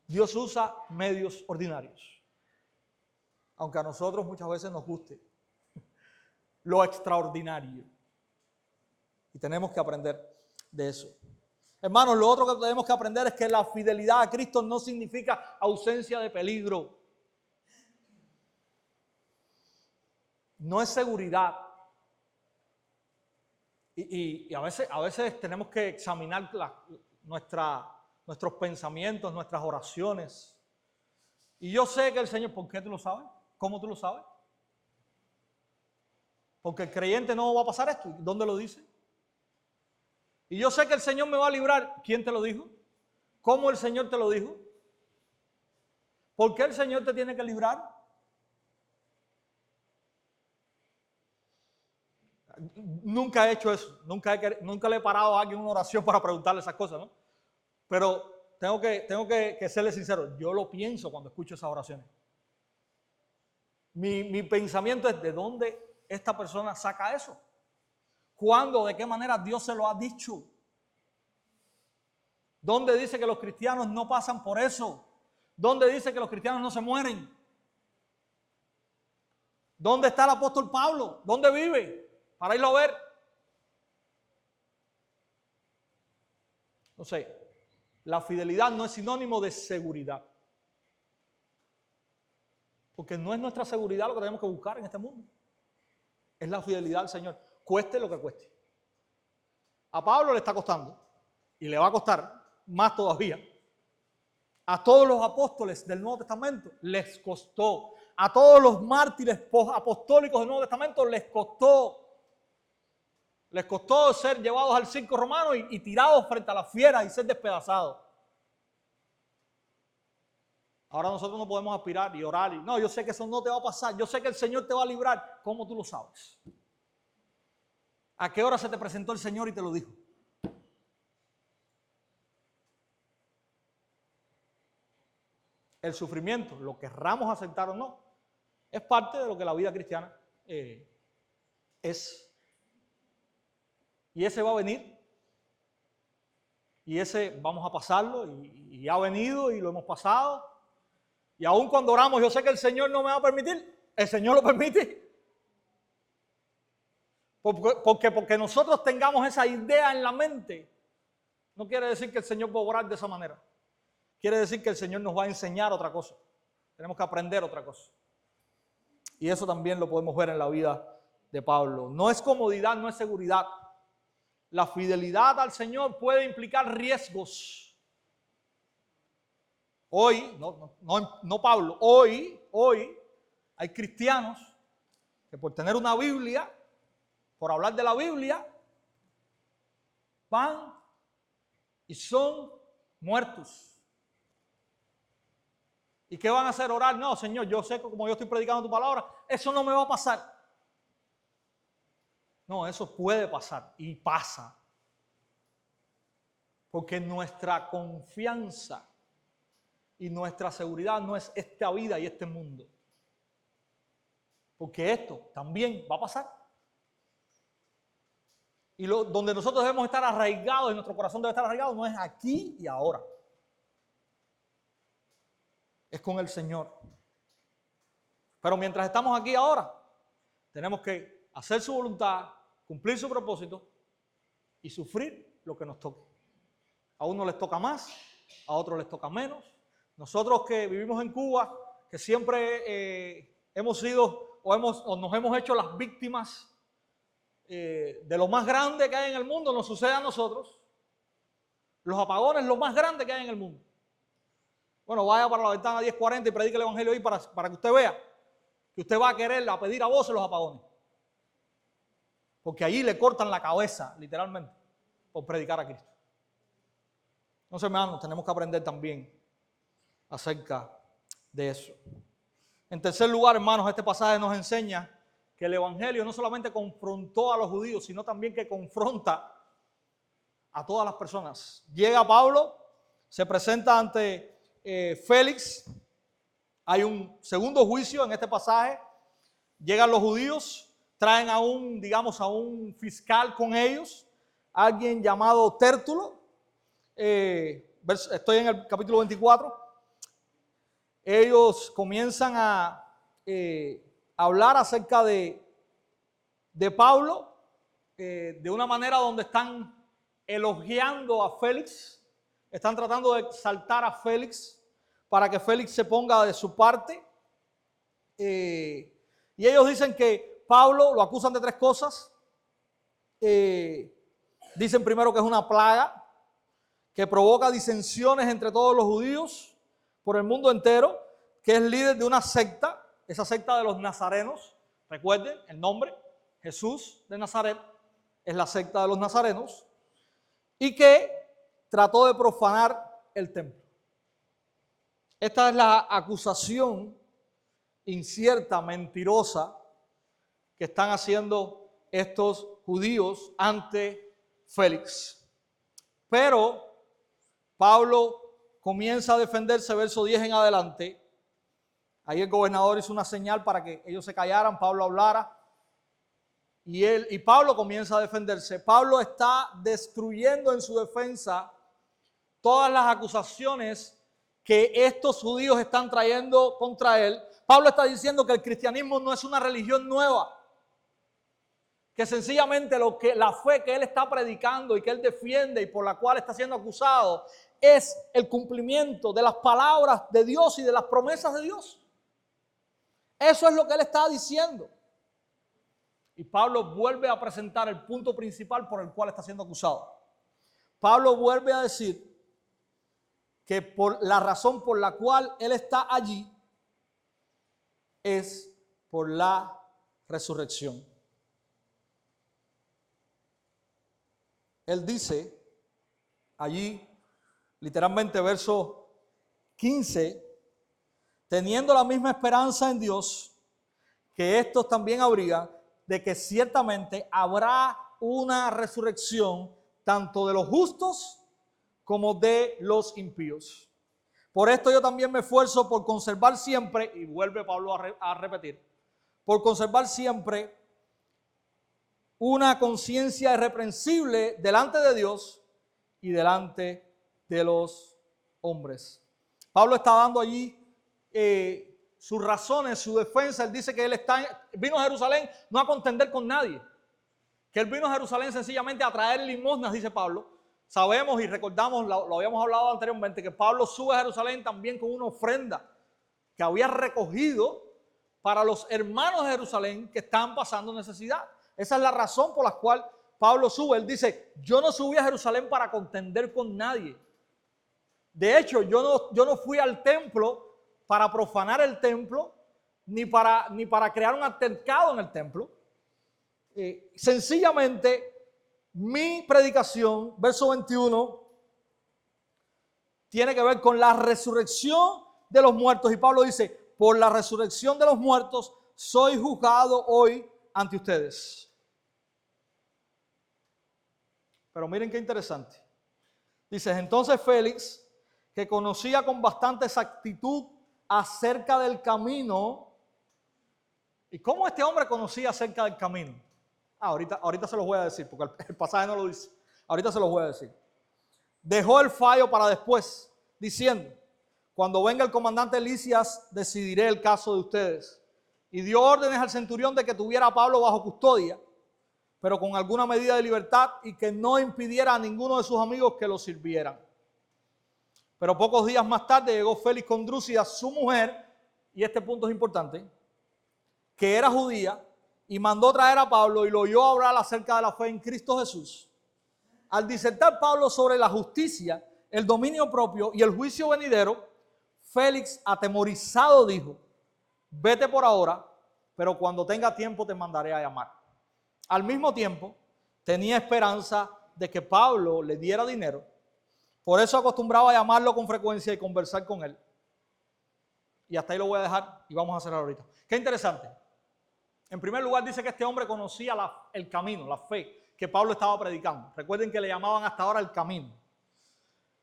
Dios usa medios ordinarios, aunque a nosotros muchas veces nos guste lo extraordinario. Y tenemos que aprender de eso. Hermanos, lo otro que tenemos que aprender es que la fidelidad a Cristo no significa ausencia de peligro. No es seguridad. Y a veces tenemos que examinar nuestros pensamientos, nuestras oraciones. Y yo sé que el Señor, ¿por qué tú lo sabes? ¿Cómo tú lo sabes? Porque el creyente no va a pasar esto. ¿Dónde lo dice? Y yo sé que el Señor me va a librar. ¿Quién te lo dijo? ¿Cómo el Señor te lo dijo? ¿Por qué el Señor te tiene que librar? Nunca he hecho eso. Nunca le he parado a alguien una oración para preguntarle esas cosas, ¿no? Pero tengo que serle sincero. Yo lo pienso cuando escucho esas oraciones. Mi pensamiento es: ¿de dónde esta persona saca eso? ¿Cuándo? ¿De qué manera Dios se lo ha dicho? ¿Dónde dice que los cristianos no pasan por eso? ¿Dónde dice que los cristianos no se mueren? ¿Dónde está el apóstol Pablo? ¿Dónde vive? Para irlo a ver. No sé, la fidelidad no es sinónimo de seguridad. Porque no es nuestra seguridad lo que tenemos que buscar en este mundo. Es la fidelidad al Señor, cueste lo que cueste. A Pablo le está costando y le va a costar más todavía. A todos los apóstoles del Nuevo Testamento les costó. A todos los mártires apostólicos del Nuevo Testamento les costó. Les costó ser llevados al circo romano y tirados frente a las fieras y ser despedazados. Ahora nosotros no podemos aspirar y orar. No, yo sé que eso no te va a pasar. Yo sé que el Señor te va a librar. ¿Cómo tú lo sabes? ¿A qué hora se te presentó el Señor y te lo dijo? El sufrimiento, lo querramos aceptar o no, es parte de lo que la vida cristiana es. Y ese va a venir. Y ese vamos a pasarlo y ha venido y lo hemos pasado. Y aun cuando oramos, yo sé que el Señor no me va a permitir. El Señor lo permite. Porque nosotros tengamos esa idea en la mente, no quiere decir que el Señor va a orar de esa manera. Quiere decir que el Señor nos va a enseñar otra cosa. Tenemos que aprender otra cosa. Y eso también lo podemos ver en la vida de Pablo. No es comodidad, no es seguridad. La fidelidad al Señor puede implicar riesgos. Hoy, no Pablo, hoy hay cristianos que por tener una Biblia, por hablar de la Biblia, van y son muertos. ¿Y qué van a hacer? Orar. No, Señor, yo sé que como yo estoy predicando tu palabra, eso no me va a pasar. No, eso puede pasar y pasa. Porque nuestra confianza y nuestra seguridad no es esta vida y este mundo. Porque esto también va a pasar. Y donde nosotros debemos estar arraigados, y nuestro corazón debe estar arraigado, no es aquí y ahora. Es con el Señor. Pero mientras estamos aquí ahora, tenemos que hacer su voluntad, cumplir su propósito y sufrir lo que nos toque. A unos les toca más, a otros les toca menos. Nosotros que vivimos en Cuba, que siempre hemos sido o nos hemos hecho las víctimas de lo más grande que hay en el mundo, nos sucede a nosotros. Los apagones, lo más grande que hay en el mundo. Bueno, vaya para la ventana 1040 y predique el evangelio ahí para que usted vea que usted va a querer a pedir a voces los apagones. Porque allí le cortan la cabeza, literalmente, por predicar a Cristo. Entonces, hermanos, tenemos que aprender también acerca de eso. En tercer lugar, hermanos, este pasaje nos enseña que el evangelio no solamente confrontó a los judíos, sino también que confronta a todas las personas. Llega Pablo, se presenta ante Félix. Hay un segundo juicio en este pasaje. Llegan los judíos, traen a un fiscal con ellos, alguien llamado Tértulo. Estoy en el capítulo 24. Ellos comienzan a hablar acerca de Pablo de una manera donde están elogiando a Félix, están tratando de exaltar a Félix para que Félix se ponga de su parte. Y ellos dicen que Pablo lo acusan de 3 cosas. Dicen primero que es una plaga que provoca disensiones entre todos los judíos por el mundo entero, que es líder de una secta, esa secta de los nazarenos. Recuerden el nombre, Jesús de Nazaret, es la secta de los nazarenos, y que trató de profanar el templo. Esta es la acusación incierta, mentirosa, que están haciendo estos judíos ante Félix. Pero Pablo comienza a defenderse, verso 10 en adelante. Ahí el gobernador hizo una señal para que ellos se callaran, Pablo hablara. Y Pablo comienza a defenderse. Pablo está destruyendo en su defensa todas las acusaciones que estos judíos están trayendo contra él. Pablo está diciendo que el cristianismo no es una religión nueva, que sencillamente la fe que él está predicando y que él defiende y por la cual está siendo acusado es el cumplimiento de las palabras de Dios y de las promesas de Dios. Eso es lo que él está diciendo. Y Pablo vuelve a presentar el punto principal por el cual está siendo acusado. Pablo vuelve a decir que por la razón por la cual él está allí es por la resurrección. Él dice allí, literalmente verso 15, teniendo la misma esperanza en Dios, que estos también habría, de que ciertamente habrá una resurrección tanto de los justos como de los impíos. Por esto yo también me esfuerzo por conservar siempre, y vuelve Pablo a repetir, por conservar siempre una conciencia irreprensible delante de Dios y delante de los hombres. Pablo está dando allí sus razones, su defensa. Él dice que él vino a Jerusalén no a contender con nadie, que él vino a Jerusalén sencillamente a traer limosnas, dice Pablo. Sabemos y recordamos, lo habíamos hablado anteriormente, que Pablo sube a Jerusalén también con una ofrenda que había recogido para los hermanos de Jerusalén que estaban pasando necesidad. Esa es la razón por la cual Pablo sube. Él dice, yo no subí a Jerusalén para contender con nadie. De hecho, yo no fui al templo para profanar el templo, ni para crear un altercado en el templo. Sencillamente, mi predicación, verso 21, tiene que ver con la resurrección de los muertos. Y Pablo dice, por la resurrección de los muertos, soy juzgado hoy ante ustedes. Pero miren qué interesante. Dice, entonces Félix, que conocía con bastante exactitud acerca del camino. ¿Y cómo este hombre conocía acerca del camino? Ahorita se los voy a decir, porque el pasaje no lo dice. Ahorita se los voy a decir. Dejó el fallo para después, diciendo, cuando venga el comandante Lisias, decidiré el caso de ustedes. Y dio órdenes al centurión de que tuviera a Pablo bajo custodia, pero con alguna medida de libertad y que no impidiera a ninguno de sus amigos que lo sirvieran. Pero pocos días más tarde llegó Félix con Drusila, su mujer, y este punto es importante, que era judía, y mandó traer a Pablo y lo oyó hablar acerca de la fe en Cristo Jesús. Al disertar Pablo sobre la justicia, el dominio propio y el juicio venidero, Félix, atemorizado, dijo, vete por ahora, pero cuando tenga tiempo te mandaré a llamar. Al mismo tiempo, tenía esperanza de que Pablo le diera dinero. Por eso acostumbraba a llamarlo con frecuencia y conversar con él. Y hasta ahí lo voy a dejar y vamos a cerrar ahorita. Qué interesante. En primer lugar dice que este hombre conocía el camino, la fe que Pablo estaba predicando. Recuerden que le llamaban hasta ahora el camino.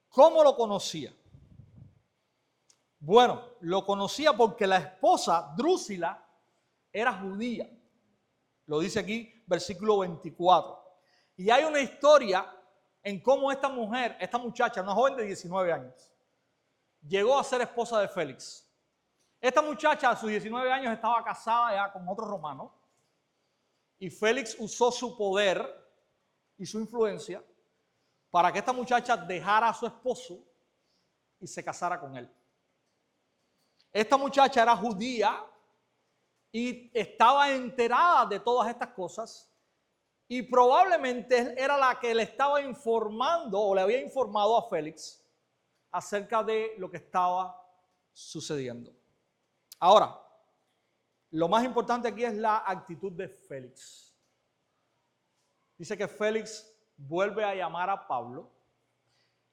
¿Cómo lo conocía? Bueno, lo conocía porque la esposa, Drusila, era judía. Lo dice aquí, versículo 24. Y hay una historia en cómo esta mujer, esta muchacha, una joven de 19 años, llegó a ser esposa de Félix. Esta muchacha a sus 19 años estaba casada ya con otro romano y Félix usó su poder y su influencia para que esta muchacha dejara a su esposo y se casara con él. Esta muchacha era judía y estaba enterada de todas estas cosas y probablemente era la que le estaba informando o le había informado a Félix acerca de lo que estaba sucediendo. Ahora, lo más importante aquí es la actitud de Félix. Dice que Félix vuelve a llamar a Pablo.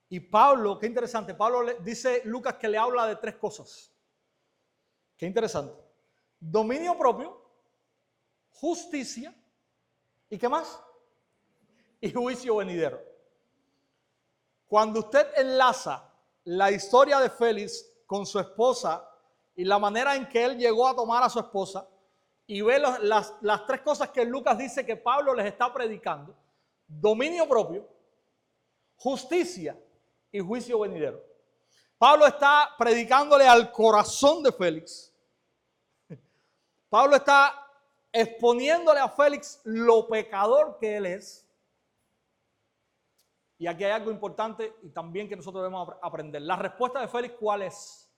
Y Pablo, qué interesante, dice Lucas que le habla de tres cosas. Qué interesante. Dominio propio, justicia, ¿y qué más? Y juicio venidero. Cuando usted enlaza la historia de Félix con su esposa y la manera en que él llegó a tomar a su esposa y ve las tres cosas que Lucas dice que Pablo les está predicando, dominio propio, justicia y juicio venidero. Pablo está predicándole al corazón de Félix. Pablo está exponiéndole a Félix lo pecador que él es. Y aquí hay algo importante y también que nosotros debemos aprender. La respuesta de Félix, ¿cuál es?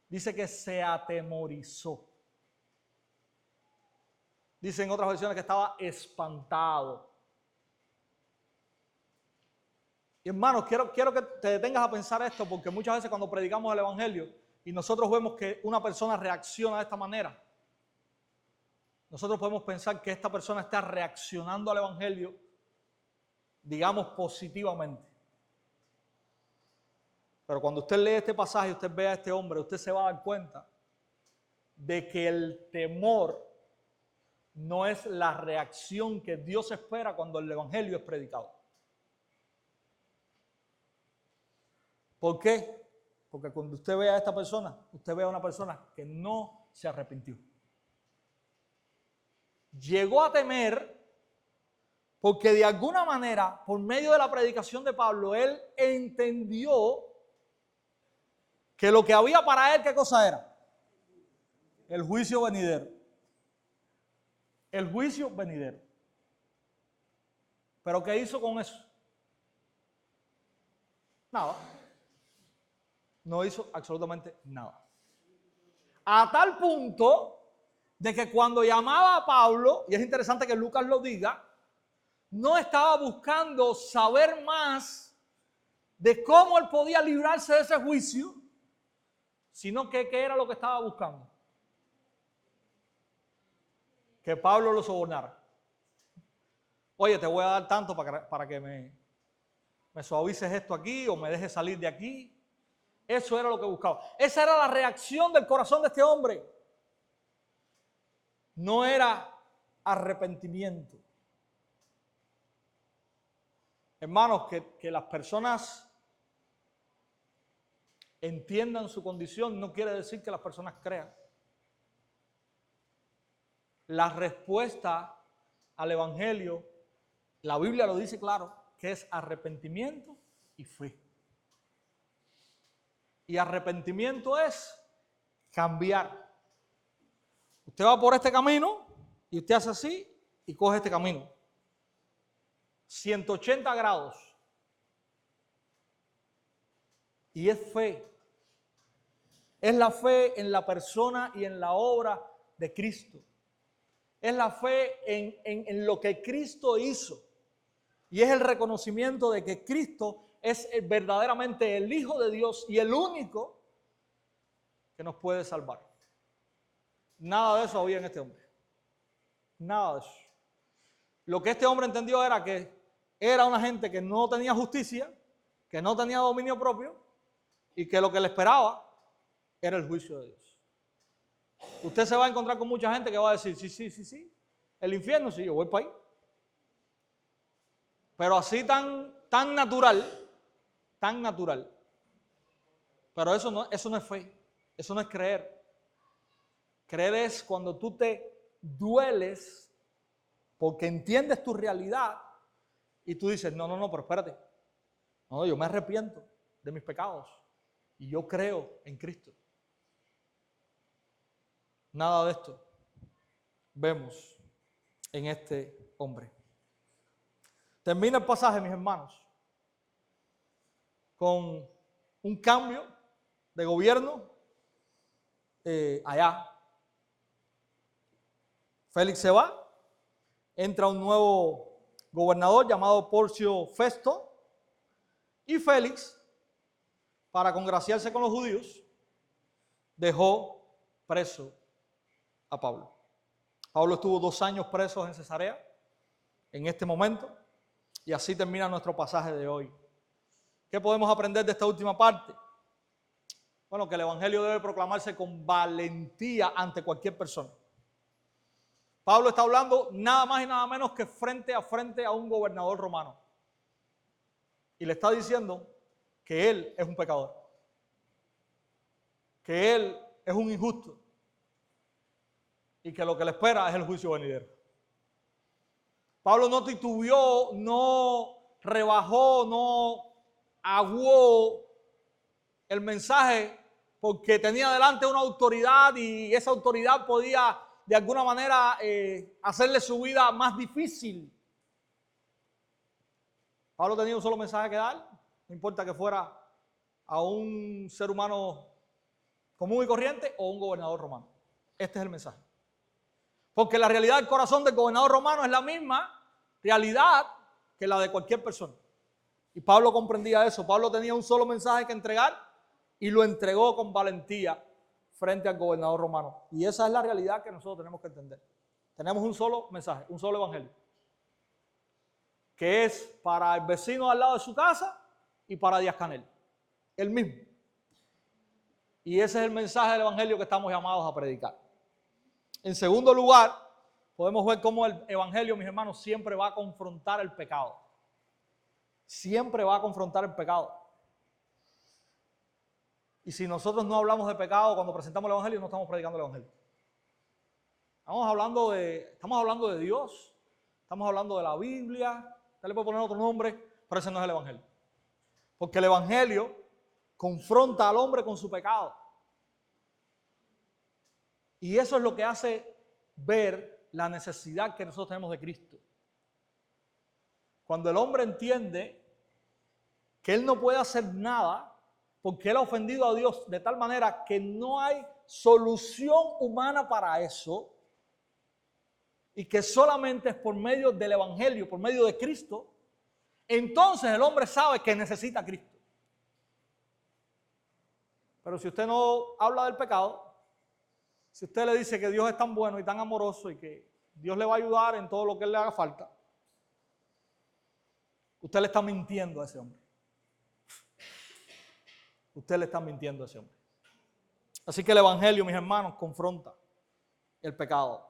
Dice que se atemorizó. Dice en otras versiones que estaba espantado. Y hermanos, quiero que te detengas a pensar esto, porque muchas veces cuando predicamos el evangelio y nosotros vemos que una persona reacciona de esta manera, nosotros podemos pensar que esta persona está reaccionando al evangelio, digamos, positivamente. Pero cuando usted lee este pasaje y usted ve a este hombre, usted se va a dar cuenta de que el temor no es la reacción que Dios espera cuando el evangelio es predicado. ¿Por qué? Porque cuando usted ve a esta persona, usted ve a una persona que no se arrepintió. Llegó a temer porque de alguna manera, por medio de la predicación de Pablo, él entendió que lo que había para él, ¿qué cosa era? El juicio venidero. El juicio venidero. ¿Pero qué hizo con eso? Nada. No hizo absolutamente nada. A tal punto de que cuando llamaba a Pablo, y es interesante que Lucas lo diga, no estaba buscando saber más de cómo él podía librarse de ese juicio, sino que ¿qué era lo que estaba buscando? Que Pablo lo sobornara. Oye, te voy a dar tanto para que me suavices esto aquí o me dejes salir de aquí. Eso era lo que buscaba. Esa era la reacción del corazón de este hombre. No era arrepentimiento. Hermanos, que las personas entiendan su condición no quiere decir que las personas crean. La respuesta al Evangelio, la Biblia lo dice claro, que es arrepentimiento y fe. Y arrepentimiento es cambiar. Usted va por este camino y usted hace así y coge este camino. 180 grados. Y es fe. Es la fe en la persona y en la obra de Cristo. Es la fe en lo que Cristo hizo. Y es el reconocimiento de que Cristo es verdaderamente el Hijo de Dios y el único que nos puede salvar. Nada de eso había en este hombre. Nada de eso. Lo que este hombre entendió era que era una gente que no tenía justicia, que no tenía dominio propio y que lo que le esperaba era el juicio de Dios. Usted se va a encontrar con mucha gente que va a decir, sí, el infierno, sí, yo voy para ahí. Pero así tan natural. Pero eso no es fe, eso no es creer. Creer es cuando tú te dueles porque entiendes tu realidad y tú dices, no, pero espérate. No, yo me arrepiento de mis pecados y yo creo en Cristo. Nada de esto vemos en este hombre. Termina el pasaje, mis hermanos, con un cambio de gobierno allá. Félix se va, entra un nuevo gobernador llamado Porcio Festo y Félix, para congraciarse con los judíos, dejó preso a Pablo. Pablo estuvo 2 años preso en Cesarea en este momento y así termina nuestro pasaje de hoy. ¿Qué podemos aprender de esta última parte? Bueno, que el evangelio debe proclamarse con valentía ante cualquier persona. Pablo está hablando nada más y nada menos que frente a un gobernador romano. Y le está diciendo que él es un pecador, que él es un injusto y que lo que le espera es el juicio venidero. Pablo no titubeó, no rebajó, no aguó el mensaje porque tenía delante una autoridad y esa autoridad podía de alguna manera hacerle su vida más difícil. Pablo tenía un solo mensaje que dar, no importa que fuera a un ser humano común y corriente o un gobernador romano. Este es el mensaje. Porque la realidad del corazón del gobernador romano es la misma realidad que la de cualquier persona. Y Pablo comprendía eso. Pablo tenía un solo mensaje que entregar y lo entregó con valentía frente al gobernador romano. Y esa es la realidad que nosotros tenemos que entender. Tenemos un solo mensaje, un solo evangelio, que es para el vecino al lado de su casa y para Díaz Canel. El mismo. Y ese es el mensaje del evangelio que estamos llamados a predicar. En segundo lugar, podemos ver cómo el evangelio, mis hermanos, siempre va a confrontar el pecado. Siempre va a confrontar el pecado. Y si nosotros no hablamos de pecado cuando presentamos el evangelio, no estamos predicando el evangelio. Estamos hablando de Dios, estamos hablando de la Biblia, usted le puede poner otro nombre, pero ese no es el evangelio. Porque el evangelio confronta al hombre con su pecado. Y eso es lo que hace ver la necesidad que nosotros tenemos de Cristo. Cuando el hombre entiende que él no puede hacer nada porque él ha ofendido a Dios de tal manera que no hay solución humana para eso y que solamente es por medio del evangelio, por medio de Cristo, entonces el hombre sabe que necesita a Cristo. Pero si usted no habla del pecado, si usted le dice que Dios es tan bueno y tan amoroso y que Dios le va a ayudar en todo lo que él le haga falta, usted le está mintiendo a ese hombre. usted le está mintiendo a ese hombre. Así que el evangelio, mis hermanos, confronta el pecado.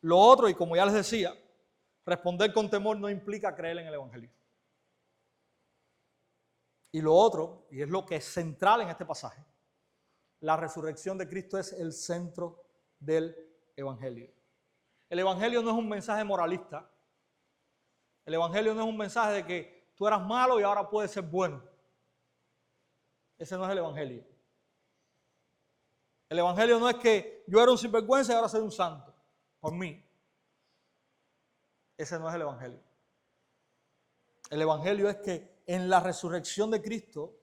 Lo otro, y como ya les decía, responder con temor no implica creer en el evangelio. Y lo otro, y es lo que es central en este pasaje, la resurrección de Cristo es el centro del evangelio. El evangelio no es un mensaje moralista. El evangelio no es un mensaje de que tú eras malo y ahora puedes ser bueno. Ese no es el evangelio. El evangelio no es que yo era un sinvergüenza y ahora soy un santo, por mí. Ese no es el evangelio. El evangelio es que en la resurrección de Cristo,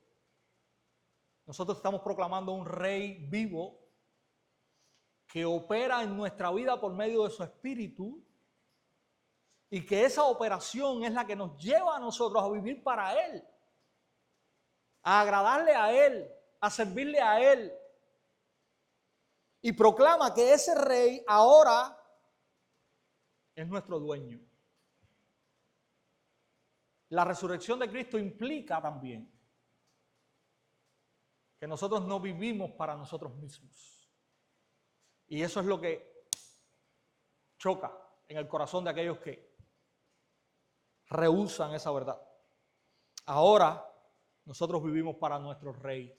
nosotros estamos proclamando un rey vivo que opera en nuestra vida por medio de su espíritu y que esa operación es la que nos lleva a nosotros a vivir para Él, a agradarle a Él, a servirle a Él. Y proclama que ese rey ahora es nuestro dueño. La resurrección de Cristo implica también que nosotros no vivimos para nosotros mismos. Y eso es lo que choca en el corazón de aquellos que rehúsan esa verdad. Ahora nosotros vivimos para nuestro rey,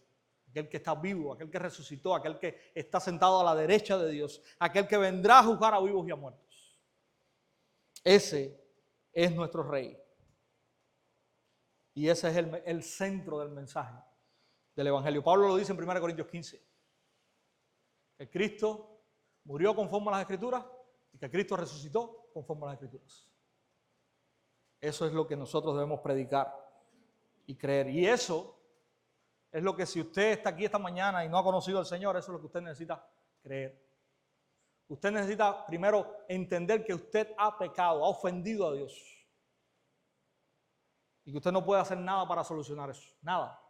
aquel que está vivo, aquel que resucitó, aquel que está sentado a la derecha de Dios, aquel que vendrá a juzgar a vivos y a muertos. Ese es nuestro rey. Y ese es el centro del mensaje del evangelio. Pablo lo dice en 1 Corintios 15. Que Cristo murió conforme a las Escrituras y que Cristo resucitó conforme a las Escrituras. Eso es lo que nosotros debemos predicar y creer. Y eso es lo que, si usted está aquí esta mañana y no ha conocido al Señor, eso es lo que usted necesita creer. Usted necesita primero entender que usted ha pecado, ha ofendido a Dios. Y que usted no puede hacer nada para solucionar eso. Nada.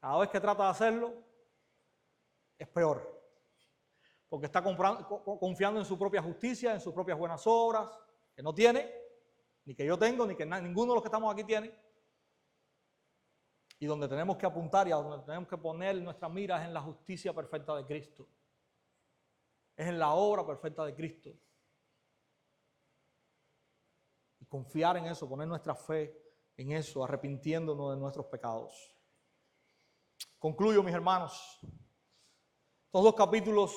Cada vez que trata de hacerlo, es peor. Porque está confiando en su propia justicia, en sus propias buenas obras, que no tiene, ni que yo tengo, ni que ninguno de los que estamos aquí tiene. Y donde tenemos que apuntar y a donde tenemos que poner nuestra mira es en la justicia perfecta de Cristo. Es en la obra perfecta de Cristo. Y confiar en eso, poner nuestra fe en eso, arrepintiéndonos de nuestros pecados. Concluyo, mis hermanos. Estos dos capítulos,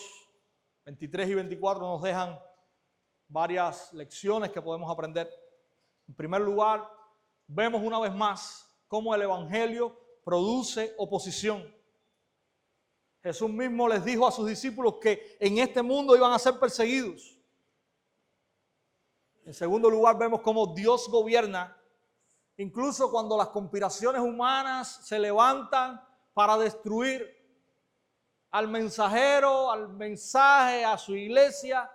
23 y 24, nos dejan varias lecciones que podemos aprender. En primer lugar, vemos una vez más cómo el evangelio produce oposición. Jesús mismo les dijo a sus discípulos que en este mundo iban a ser perseguidos. En segundo lugar, vemos cómo Dios gobierna, incluso cuando las conspiraciones humanas se levantan para destruir al mensajero, al mensaje, a su iglesia.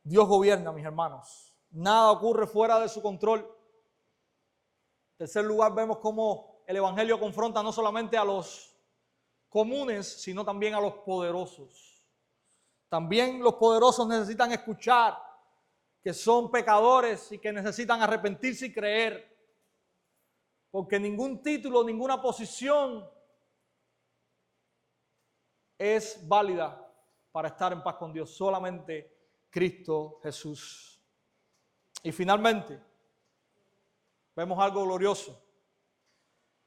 Dios gobierna, mis hermanos. Nada ocurre fuera de su control. En tercer lugar, vemos cómo el evangelio confronta no solamente a los comunes, sino también a los poderosos. También los poderosos necesitan escuchar que son pecadores y que necesitan arrepentirse y creer. Porque ningún título, ninguna posición es válida para estar en paz con Dios. Solamente Cristo Jesús. Y finalmente, vemos algo glorioso.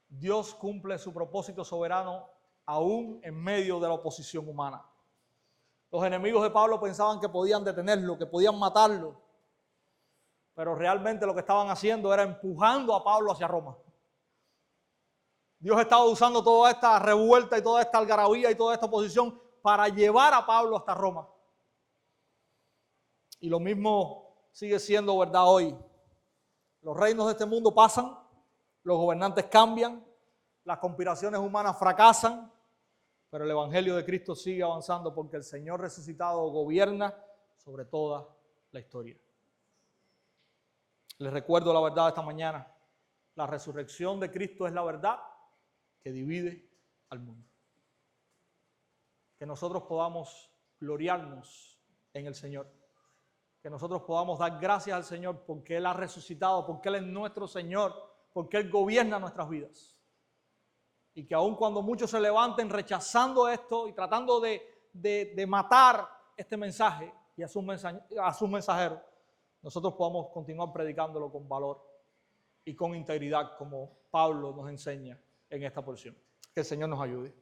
Dios cumple su propósito soberano aún en medio de la oposición humana. Los enemigos de Pablo pensaban que podían detenerlo, que podían matarlo, pero realmente lo que estaban haciendo era empujando a Pablo hacia Roma. Dios estaba usando toda esta revuelta y toda esta algarabía y toda esta oposición para llevar a Pablo hasta Roma. Y lo mismo sigue siendo verdad hoy. Los reinos de este mundo pasan, los gobernantes cambian, las conspiraciones humanas fracasan, pero el evangelio de Cristo sigue avanzando porque el Señor resucitado gobierna sobre toda la historia. Les recuerdo la verdad de esta mañana. La resurrección de Cristo es la verdad que divide al mundo. Que nosotros podamos gloriarnos en el Señor. Que nosotros podamos dar gracias al Señor porque Él ha resucitado, porque Él es nuestro Señor, porque Él gobierna nuestras vidas. Y que aun cuando muchos se levanten rechazando esto y tratando de matar este mensaje y a sus mensajeros, nosotros podamos continuar predicándolo con valor y con integridad, como Pablo nos enseña en esta porción. Que el Señor nos ayude.